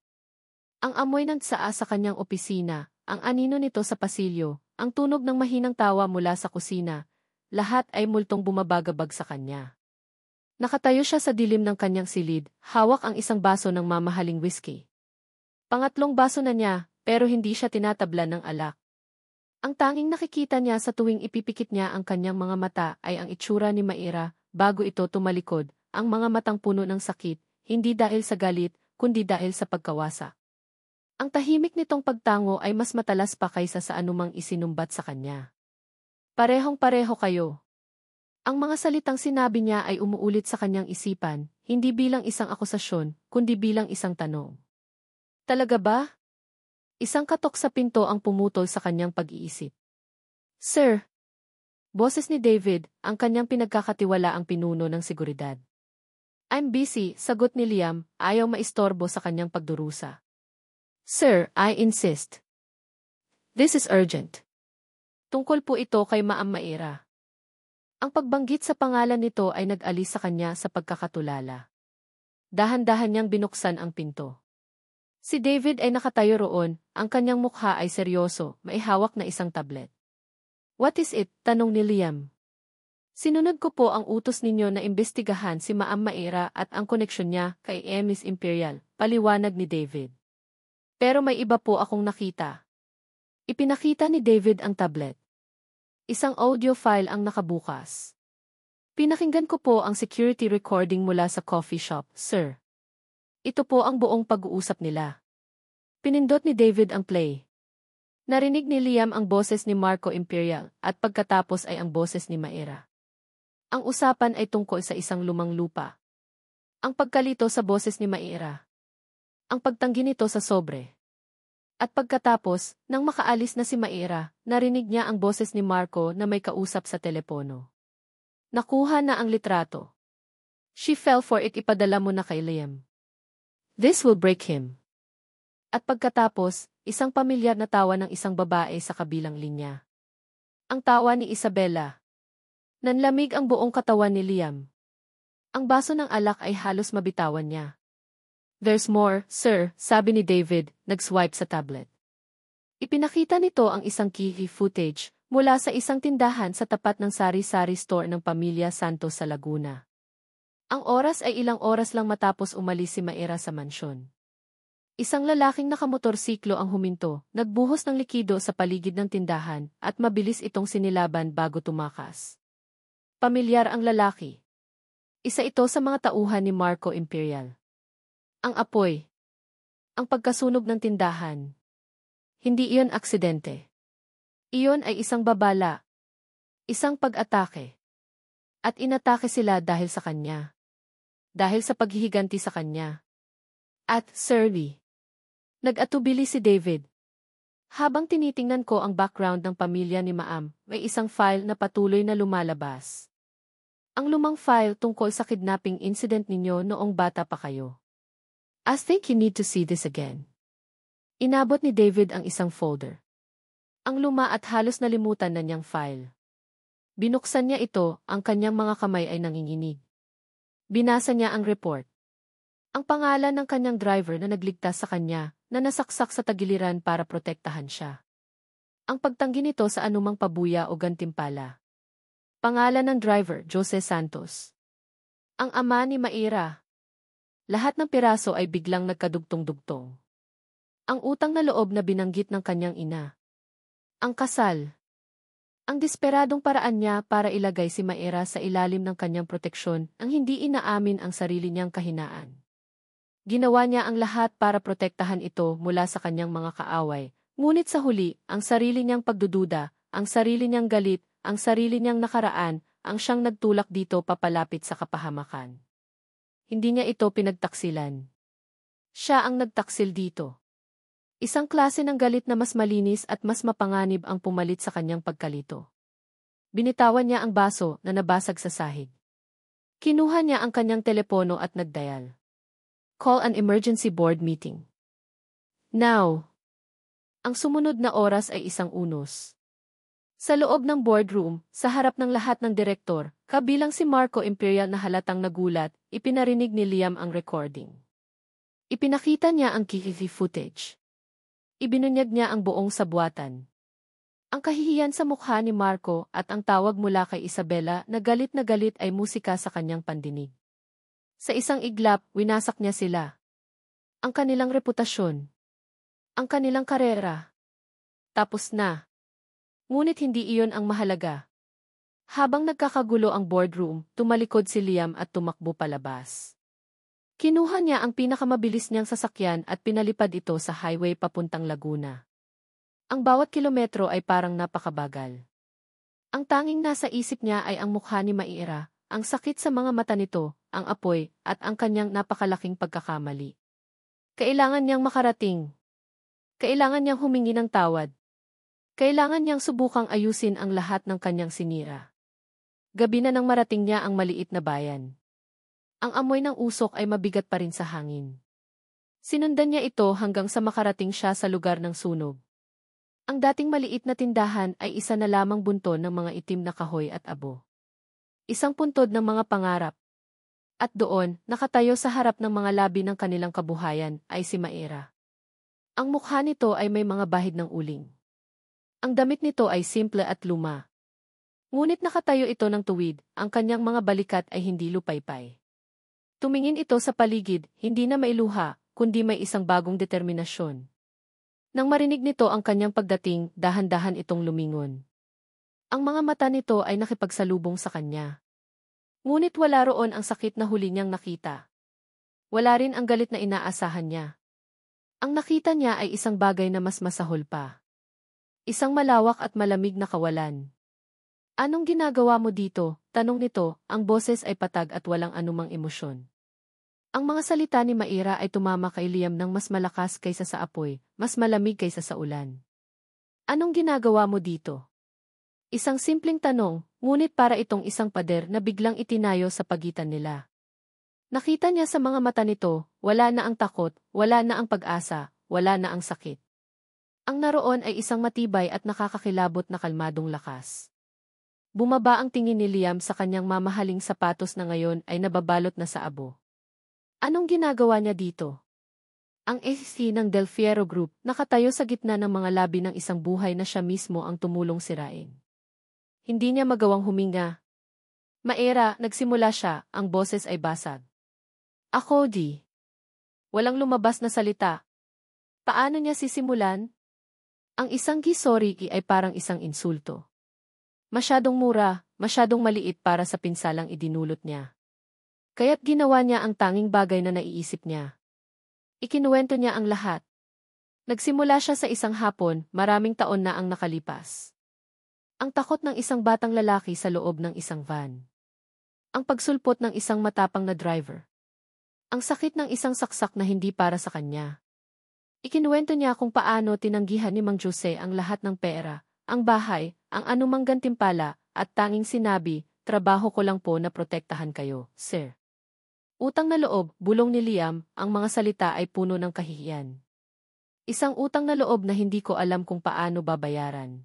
Ang amoy ng tsaa sa kanyang opisina, ang anino nito sa pasilyo, ang tunog ng mahinang tawa mula sa kusina, lahat ay multong bumabagabag sa kanya. Nakatayo siya sa dilim ng kanyang silid, hawak ang isang baso ng mamahaling whiskey. Pangatlong baso na niya, pero hindi siya tinatablan ng alak. Ang tanging nakikita niya sa tuwing ipipikit niya ang kanyang mga mata ay ang itsura ni Maera, bago ito tumalikod, ang mga matang puno ng sakit, hindi dahil sa galit, kundi dahil sa pagkawasa. Ang tahimik nitong pagtango ay mas matalas pa kaysa sa anumang isinumbat sa kanya. Parehong-pareho kayo. Ang mga salitang sinabi niya ay umuulit sa kanyang isipan, hindi bilang isang akusasyon, kundi bilang isang tanong. Talaga ba? Isang katok sa pinto ang pumutol sa kanyang pag-iisip. Sir! Boses ni David, ang kanyang pinagkakatiwalaang pinuno ng seguridad. I'm busy, sagot ni Liam, ayaw maistorbo sa kanyang pagdurusa. Sir, I insist. This is urgent. Tungkol po ito kay Ma'am Maera. Ang pagbanggit sa pangalan nito ay nag-alis sa kanya sa pagkakatulala. Dahan-dahan niyang binuksan ang pinto. Si David ay nakatayo roon, ang kanyang mukha ay seryoso, may hawak na isang tablet. What is it? Tanong ni Liam. Sinunod ko po ang utos ninyo na imbestigahan si Ma'am Maera at ang koneksyon niya kay Miss Imperial, paliwanag ni David. Pero may iba po akong nakita. Ipinakita ni David ang tablet. Isang audio file ang nakabukas. Pinakinggan ko po ang security recording mula sa coffee shop, sir. Ito po ang buong pag-uusap nila. Pinindot ni David ang play. Narinig ni Liam ang boses ni Marco Imperial at pagkatapos ay ang boses ni Maera. Ang usapan ay tungkol sa isang lumang lupa. Ang pagkalito sa boses ni Maera. Ang pagtanggi nito sa sobre. At pagkatapos, nang makaalis na si Maera, narinig niya ang boses ni Marco na may kausap sa telepono. Nakuha na ang litrato. She fell for it, ipadala mo na kay Liam. This will break him. At pagkatapos, isang pamilyar na tawa ng isang babae sa kabilang linya. Ang tawa ni Isabella. Nanlamig ang buong katawan ni Liam. Ang baso ng alak ay halos mabitawan niya. There's more, sir, sabi ni David, nag-swipe sa tablet. Ipinakita nito ang isang key footage mula sa isang tindahan sa tapat ng sari-sari store ng pamilya Santos sa Laguna. Ang oras ay ilang oras lang matapos umalis si Maera sa mansyon. Isang lalaking nakamotorsiklo ang huminto, nagbuhos ng likido sa paligid ng tindahan at mabilis itong sinilaban bago tumakas. Pamilyar ang lalaki. Isa ito sa mga tauhan ni Marco Imperial. Ang apoy. Ang pagkasunog ng tindahan. Hindi iyon aksidente. Iyon ay isang babala. Isang pag-atake. At inatake sila dahil sa kanya. Dahil sa paghihiganti sa kanya. At, Sir Lee. Nag-atubili si David. Habang tinitingnan ko ang background ng pamilya ni Maam, may isang file na patuloy na lumalabas. Ang lumang file tungkol sa kidnapping incident ninyo noong bata pa kayo. I think you need to see this again. Inabot ni David ang isang folder. Ang luma at halos nalimutan na niyang file. Binuksan niya ito, ang kanyang mga kamay ay nanginginig. Binasa niya ang report. Ang pangalan ng kanyang driver na nagligtas sa kanya, na nasaksak sa tagiliran para protektahan siya. Ang pagtanggi nito sa anumang pabuya o gantimpala. Pangalan ng driver, Jose Santos. Ang ama ni Maira. Lahat ng piraso ay biglang nagkadugtong-dugtong. Ang utang na loob na binanggit ng kanyang ina. Ang kasal. Ang desperadong paraan niya para ilagay si Maira sa ilalim ng kanyang proteksyon ang hindi inaamin ang sarili niyang kahinaan. Ginawa niya ang lahat para protektahan ito mula sa kanyang mga kaaway, ngunit sa huli, ang sarili niyang pagdududa, ang sarili niyang galit, ang sarili niyang nakaraan, ang siyang nagtulak dito papalapit sa kapahamakan. Hindi niya ito pinagtaksilan. Siya ang nagtaksil dito. Isang klase ng galit na mas malinis at mas mapanganib ang pumalit sa kanyang pagkalito. Binitawan niya ang baso na nabasag sa sahig. Kinuha niya ang kanyang telepono at nagdial. Call an emergency board meeting. Now. Ang sumunod na oras ay 1:00. Sa loob ng boardroom, sa harap ng lahat ng direktor, kabilang si Marco Imperial na halatang nagulat, ipinarinig ni Liam ang recording. Ipinakita niya ang CCTV footage. Ibinunyag niya ang buong sabuatan. Ang kahihiyan sa mukha ni Marco at ang tawag mula kay Isabela na galit ay musika sa kanyang pandinig. Sa isang iglap, winasak niya sila. Ang kanilang reputasyon. Ang kanilang karera. Tapos na. Ngunit hindi iyon ang mahalaga. Habang nagkakagulo ang boardroom, tumalikod si Liam at tumakbo palabas. Kinuha niya ang pinakamabilis niyang sasakyan at pinalipad ito sa highway papuntang Laguna. Ang bawat kilometro ay parang napakabagal. Ang tanging nasa isip niya ay ang mukha ni Maira, ang sakit sa mga mata nito, ang apoy, at ang kanyang napakalaking pagkakamali. Kailangan niyang makarating. Kailangan niyang humingi ng tawad. Kailangan niyang subukang ayusin ang lahat ng kanyang sinira. Gabi na nang marating niya ang maliit na bayan. Ang amoy ng usok ay mabigat pa rin sa hangin. Sinundan niya ito hanggang sa makarating siya sa lugar ng sunog. Ang dating maliit na tindahan ay isa na lamang bunton ng mga itim na kahoy at abo. Isang puntod ng mga pangarap. At doon, nakatayo sa harap ng mga labi ng kanilang kabuhayan, ay si Maira. Ang mukha nito ay may mga bahid ng uling. Ang damit nito ay simple at luma. Ngunit nakatayo ito ng tuwid, ang kanyang mga balikat ay hindi lupaypay. Tumingin ito sa paligid, hindi na mailuha, kundi may isang bagong determinasyon. Nang marinig nito ang kanyang pagdating, dahan-dahan itong lumingon. Ang mga mata nito ay nakipagsalubong sa kanya. Ngunit wala roon ang sakit na huli niyang nakita. Wala rin ang galit na inaasahan niya. Ang nakita niya ay isang bagay na mas masahol pa. Isang malawak at malamig na kawalan. Anong ginagawa mo dito? Tanong nito, ang boses ay patag at walang anumang emosyon. Ang mga salita ni Maira ay tumama kay Liam ng mas malakas kaysa sa apoy, mas malamig kaysa sa ulan. Anong ginagawa mo dito? Isang simpleng tanong, ngunit para itong isang pader na biglang itinayo sa pagitan nila. Nakita niya sa mga mata nito, wala na ang takot, wala na ang pag-asa, wala na ang sakit. Ang naroon ay isang matibay at nakakakilabot na kalmadong lakas. Bumaba ang tingin ni Liam sa kanyang mamahaling sapatos na ngayon ay nababalot na sa abo. Anong ginagawa niya dito? Ang SC ng Del Fierro Group nakatayo sa gitna ng mga labi ng isang buhay na siya mismo ang tumulong sirain. Hindi niya magawang huminga. Maira, nagsimula siya, ang boses ay basag. Ako di. Walang lumabas na salita. Paano niya sisimulan? Ang isang sorry ay parang isang insulto. Masyadong mura, masyadong maliit para sa pinsalang idinulot niya. Kaya't ginawa niya ang tanging bagay na naiisip niya. Ikinuwento niya ang lahat. Nagsimula siya sa isang hapon, maraming taon na ang nakalipas. Ang takot ng isang batang lalaki sa loob ng isang van. Ang pagsulpot ng isang matapang na driver. Ang sakit ng isang saksak na hindi para sa kanya. Ikinuwento niya kung paano tinanggihan ni Mang Jose ang lahat ng pera, ang bahay, ang anumang gantimpala, at tanging sinabi, trabaho ko lang po na protektahan kayo, sir. Utang na loob, bulong ni Liam, ang mga salita ay puno ng kahihiyan. Isang utang na loob na hindi ko alam kung paano babayaran.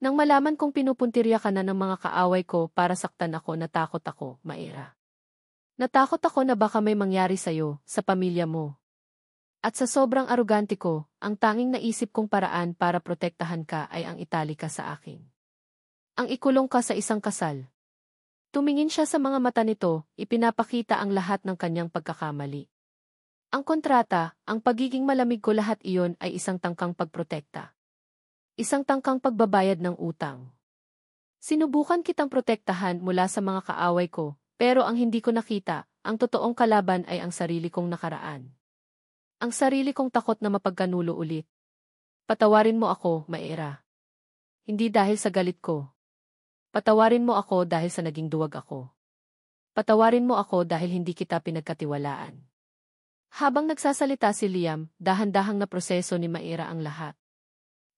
Nang malaman kong pinupuntirya ka na ng mga kaaway ko para saktan ako, natakot ako, Maira. Natakot ako na baka may mangyari sa'yo, sa pamilya mo. At sa sobrang arugante ko, ang tanging naisip kong paraan para protektahan ka ay ang itali ka sa akin. Ang ikulong ka sa isang kasal. Tumingin siya sa mga mata nito, ipinapakita ang lahat ng kanyang pagkakamali. Ang kontrata, ang pagiging malamig ko, lahat iyon ay isang tangkang pagprotekta. Isang tangkang pagbabayad ng utang. Sinubukan kitang protektahan mula sa mga kaaway ko, pero ang hindi ko nakita, ang totoong kalaban ay ang sarili kong nakaraan. Ang sarili kong takot na mapagkanulo ulit. Patawarin mo ako, Maira. Hindi dahil sa galit ko. Patawarin mo ako dahil sa naging duwag ako. Patawarin mo ako dahil hindi kita pinagkatiwalaan. Habang nagsasalita si Liam, dahan-dahang na proseso ni Maira ang lahat.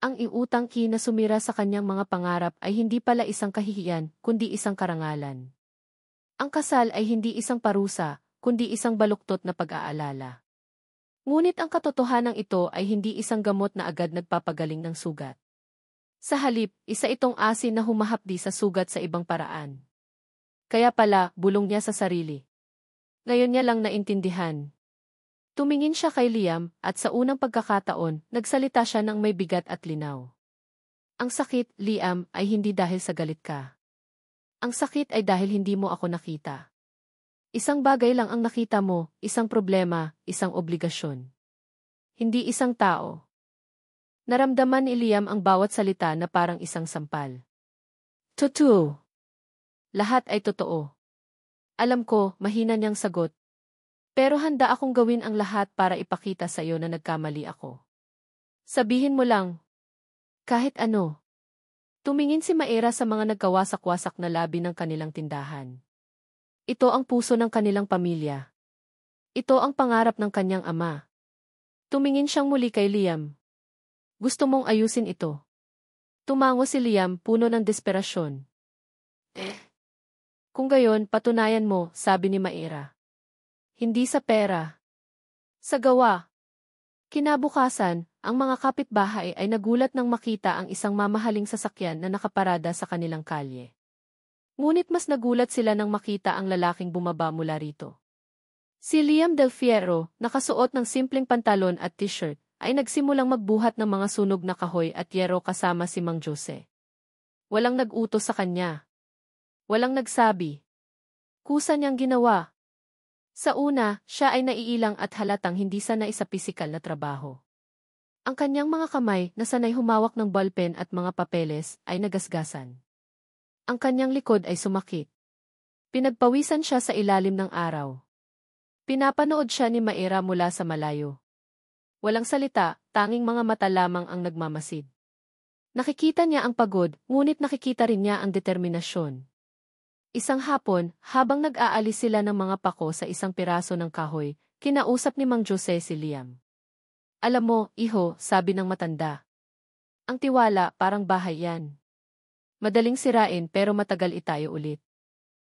Ang iutang ki na sumira sa kanyang mga pangarap ay hindi pala isang kahihiyan, kundi isang karangalan. Ang kasal ay hindi isang parusa, kundi isang baluktot na pag-aalala. Ngunit ang katotohanan ito ay hindi isang gamot na agad nagpapagaling ng sugat. Sa halip, isa itong asin na humahapdi sa sugat sa ibang paraan. Kaya pala, bulong niya sa sarili. Ngayon niya lang naintindihan. Tumingin siya kay Liam, at sa unang pagkakataon, nagsalita siya ng may bigat at linaw. Ang sakit, Liam, ay hindi dahil sa galit ka. Ang sakit ay dahil hindi mo ako nakita. Isang bagay lang ang nakita mo, isang problema, isang obligasyon. Hindi isang tao. Naramdaman ni Liam ang bawat salita na parang isang sampal. Totoo. Lahat ay totoo. Alam ko, mahina niyang sagot. Pero handa akong gawin ang lahat para ipakita sa iyo na nagkamali ako. Sabihin mo lang. Kahit ano. Tumingin si Maira sa mga nagkawasak-wasak na labi ng kanilang tindahan. Ito ang puso ng kanilang pamilya. Ito ang pangarap ng kanyang ama. Tumingin siyang muli kay Liam. Gusto mong ayusin ito. Tumango si Liam, puno ng desperasyon. Kung gayon, patunayan mo, sabi ni Maira. Hindi sa pera. Sa gawa. Kinabukasan, ang mga kapitbahay ay nagulat nang makita ang isang mamahaling sasakyan na nakaparada sa kanilang kalye. Ngunit mas nagulat sila nang makita ang lalaking bumaba mula rito. Si Liam Del Fierro, nakasuot ng simpleng pantalon at t-shirt, ay nagsimulang magbuhat ng mga sunog na kahoy at yero kasama si Mang Jose. Walang nag-utos sa kanya. Walang nagsabi. Kusa niyang ginawa. Sa una, siya ay naiilang at halatang hindi sanay sa pisikal na trabaho. Ang kanyang mga kamay, na sanay humawak ng ballpen at mga papeles, ay nagasgasan. Ang kanyang likod ay sumakit. Pinagpawisan siya sa ilalim ng araw. Pinapanood siya ni Maira mula sa malayo. Walang salita, tanging mga mata lamang ang nagmamasid. Nakikita niya ang pagod, ngunit nakikita rin niya ang determinasyon. Isang hapon, habang nag-aalis sila ng mga pako sa isang piraso ng kahoy, kinausap ni Mang Jose si Liam. Alam mo, iho, sabi ng matanda. Ang tiwala, parang bahay yan. Madaling sirain pero matagal itayo ulit.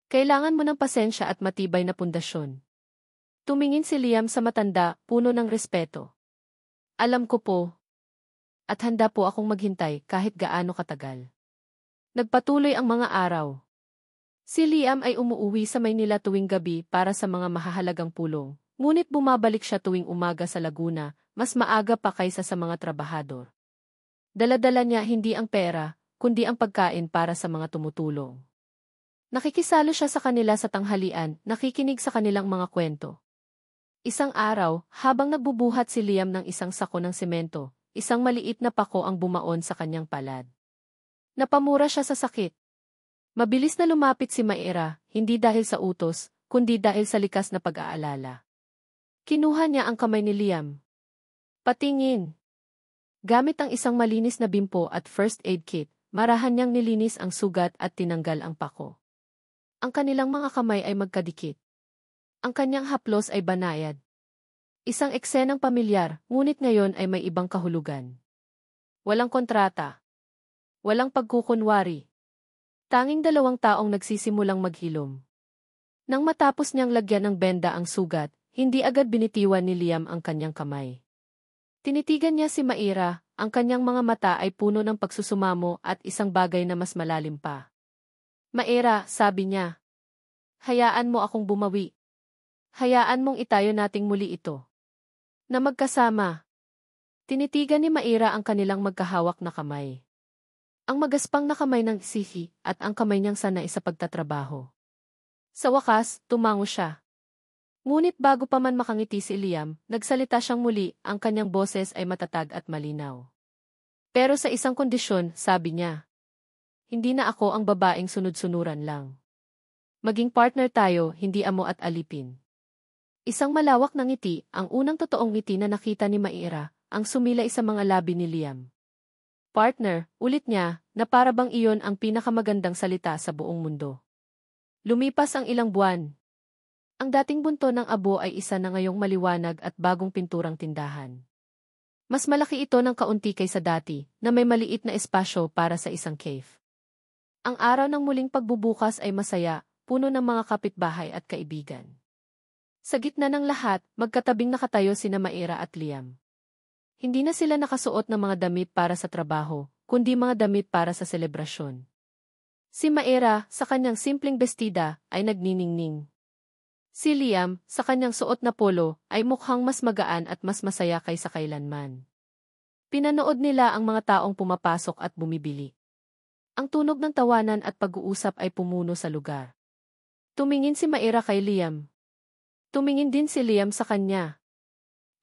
Kailangan mo ng pasensya at matibay na pundasyon. Tumingin si Liam sa matanda, puno ng respeto. Alam ko po. At handa po akong maghintay kahit gaano katagal. Nagpatuloy ang mga araw. Si Liam ay umuuwi sa Maynila tuwing gabi para sa mga mahahalagang pulong, ngunit bumabalik siya tuwing umaga sa Laguna, mas maaga pa kaysa sa mga trabahador. Dala-dala niya hindi ang pera, kundi ang pagkain para sa mga tumutulong. Nakikisalo siya sa kanila sa tanghalian, nakikinig sa kanilang mga kwento. Isang araw, habang nagbubuhat si Liam ng isang sako ng semento, isang maliit na pako ang bumaon sa kanyang palad. Napamura siya sa sakit. Mabilis na lumapit si Maira, hindi dahil sa utos, kundi dahil sa likas na pag-aalala. Kinuha niya ang kamay ni Liam. Patingin. Gamit ang isang malinis na bimpo at first aid kit, marahan niyang nilinis ang sugat at tinanggal ang pako. Ang kanilang mga kamay ay magkadikit. Ang kanyang haplos ay banayad. Isang eksenang pamilyar, ngunit ngayon ay may ibang kahulugan. Walang kontrata. Walang pagkukunwari. Tanging dalawang taong nagsisimulang maghilom. Nang matapos niyang lagyan ng benda ang sugat, hindi agad binitiwan ni Liam ang kanyang kamay. Tinitigan niya si Maira, ang kanyang mga mata ay puno ng pagsusumamo at isang bagay na mas malalim pa. Maira, sabi niya. Hayaan mo akong bumawi. Hayaan mong itayo nating muli ito. Na magkasama. Tinitigan ni Maira ang kanilang magkahawak na kamay. Ang magaspang na kamay ng sihi at ang kamay niyang sanay sa pagtatrabaho. Sa wakas, tumango siya. Ngunit bago pa man makangiti si Liam, nagsalita siyang muli, ang kanyang boses ay matatag at malinaw. Pero sa isang kondisyon, sabi niya. Hindi na ako ang babaeng sunod-sunuran lang. Maging partner tayo, hindi amo at alipin. Isang malawak na ngiti, ang unang totoong ngiti na nakita ni Maira, ang sumilay sa mga labi ni Liam. Partner, ulit niya, na para bang iyon ang pinakamagandang salita sa buong mundo. Lumipas ang ilang buwan. Ang dating bunto ng abo ay isa na ngayong maliwanag at bagong pinturang tindahan. Mas malaki ito ng kaunti kaysa dati, na may maliit na espasyo para sa isang cave. Ang araw ng muling pagbubukas ay masaya, puno ng mga kapitbahay at kaibigan. Sa gitna ng lahat, magkatabing nakatayo sina Maira at Liam. Hindi na sila nakasuot ng mga damit para sa trabaho, kundi mga damit para sa selebrasyon. Si Maira, sa kanyang simpleng bestida, ay nagniningning. Si Liam, sa kanyang suot na polo, ay mukhang mas magaan at mas masaya kaysa kailanman. Pinanood nila ang mga taong pumapasok at bumibili. Ang tunog ng tawanan at pag-uusap ay pumuno sa lugar. Tumingin si Maira kay Liam. Tumingin din si Liam sa kanya.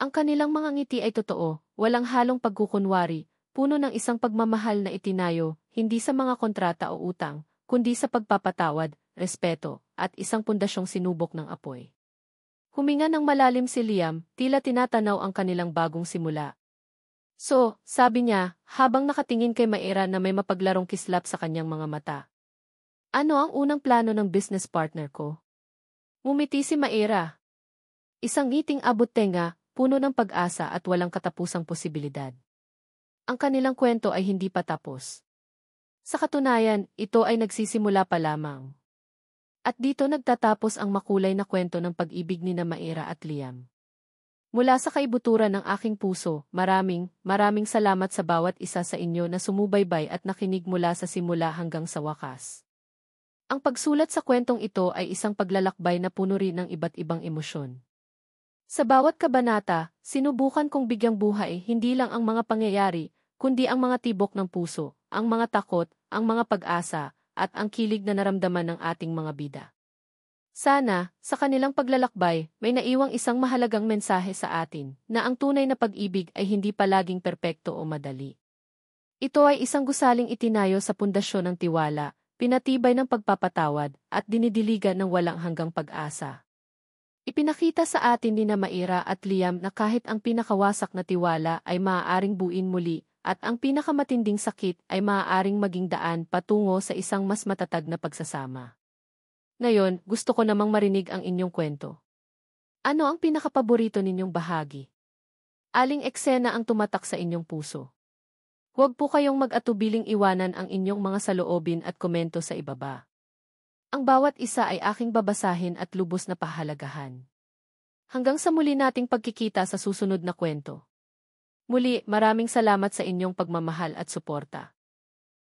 Ang kanilang mga ngiti ay totoo, walang halong pagkukunwari, puno ng isang pagmamahal na itinayo, hindi sa mga kontrata o utang, kundi sa pagpapatawad, respeto, at isang pundasyong sinubok ng apoy. Huminga ng malalim si Liam, tila tinatanaw ang kanilang bagong simula. So, sabi niya, habang nakatingin kay Maira na may mapaglarong kislap sa kanyang mga mata. Ano ang unang plano ng business partner ko? Ngumiti si Maira. Isang ngiting abot-tenga, puno ng pag-asa at walang katapusang posibilidad. Ang kanilang kwento ay hindi pa tapos. Sa katunayan, ito ay nagsisimula pa lamang. At dito nagtatapos ang makulay na kwento ng pag-ibig ni Maira at Liam. Mula sa kaibuturan ng aking puso, maraming salamat sa bawat isa sa inyo na sumubaybay at nakinig mula sa simula hanggang sa wakas. Ang pagsulat sa kwentong ito ay isang paglalakbay na puno rin ng iba't ibang emosyon. Sa bawat kabanata, sinubukan kong bigyang buhay hindi lang ang mga pangyayari, kundi ang mga tibok ng puso, ang mga takot, ang mga pag-asa, at ang kilig na naramdaman ng ating mga bida. Sana, sa kanilang paglalakbay, may naiwang isang mahalagang mensahe sa atin, na ang tunay na pag-ibig ay hindi palaging perpekto o madali. Ito ay isang gusaling itinayo sa pundasyon ng tiwala, pinatibay ng pagpapatawad, at dinidiligan ng walang hanggang pag-asa. Ipinakita sa atin ni Maira at Liam na kahit ang pinakawasak na tiwala ay maaaring buuin muli, at ang pinakamatinding sakit ay maaaring maging daan patungo sa isang mas matatag na pagsasama. Ngayon, gusto ko namang marinig ang inyong kwento. Ano ang pinakapaborito ninyong bahagi? Aling eksena ang tumatak sa inyong puso? Huwag po kayong mag-atubiling iwanan ang inyong mga saloobin at komento sa ibaba. Ang bawat isa ay aking babasahin at lubos na pahalagahan. Hanggang sa muli nating pagkikita sa susunod na kwento. Muli, maraming salamat sa inyong pagmamahal at suporta.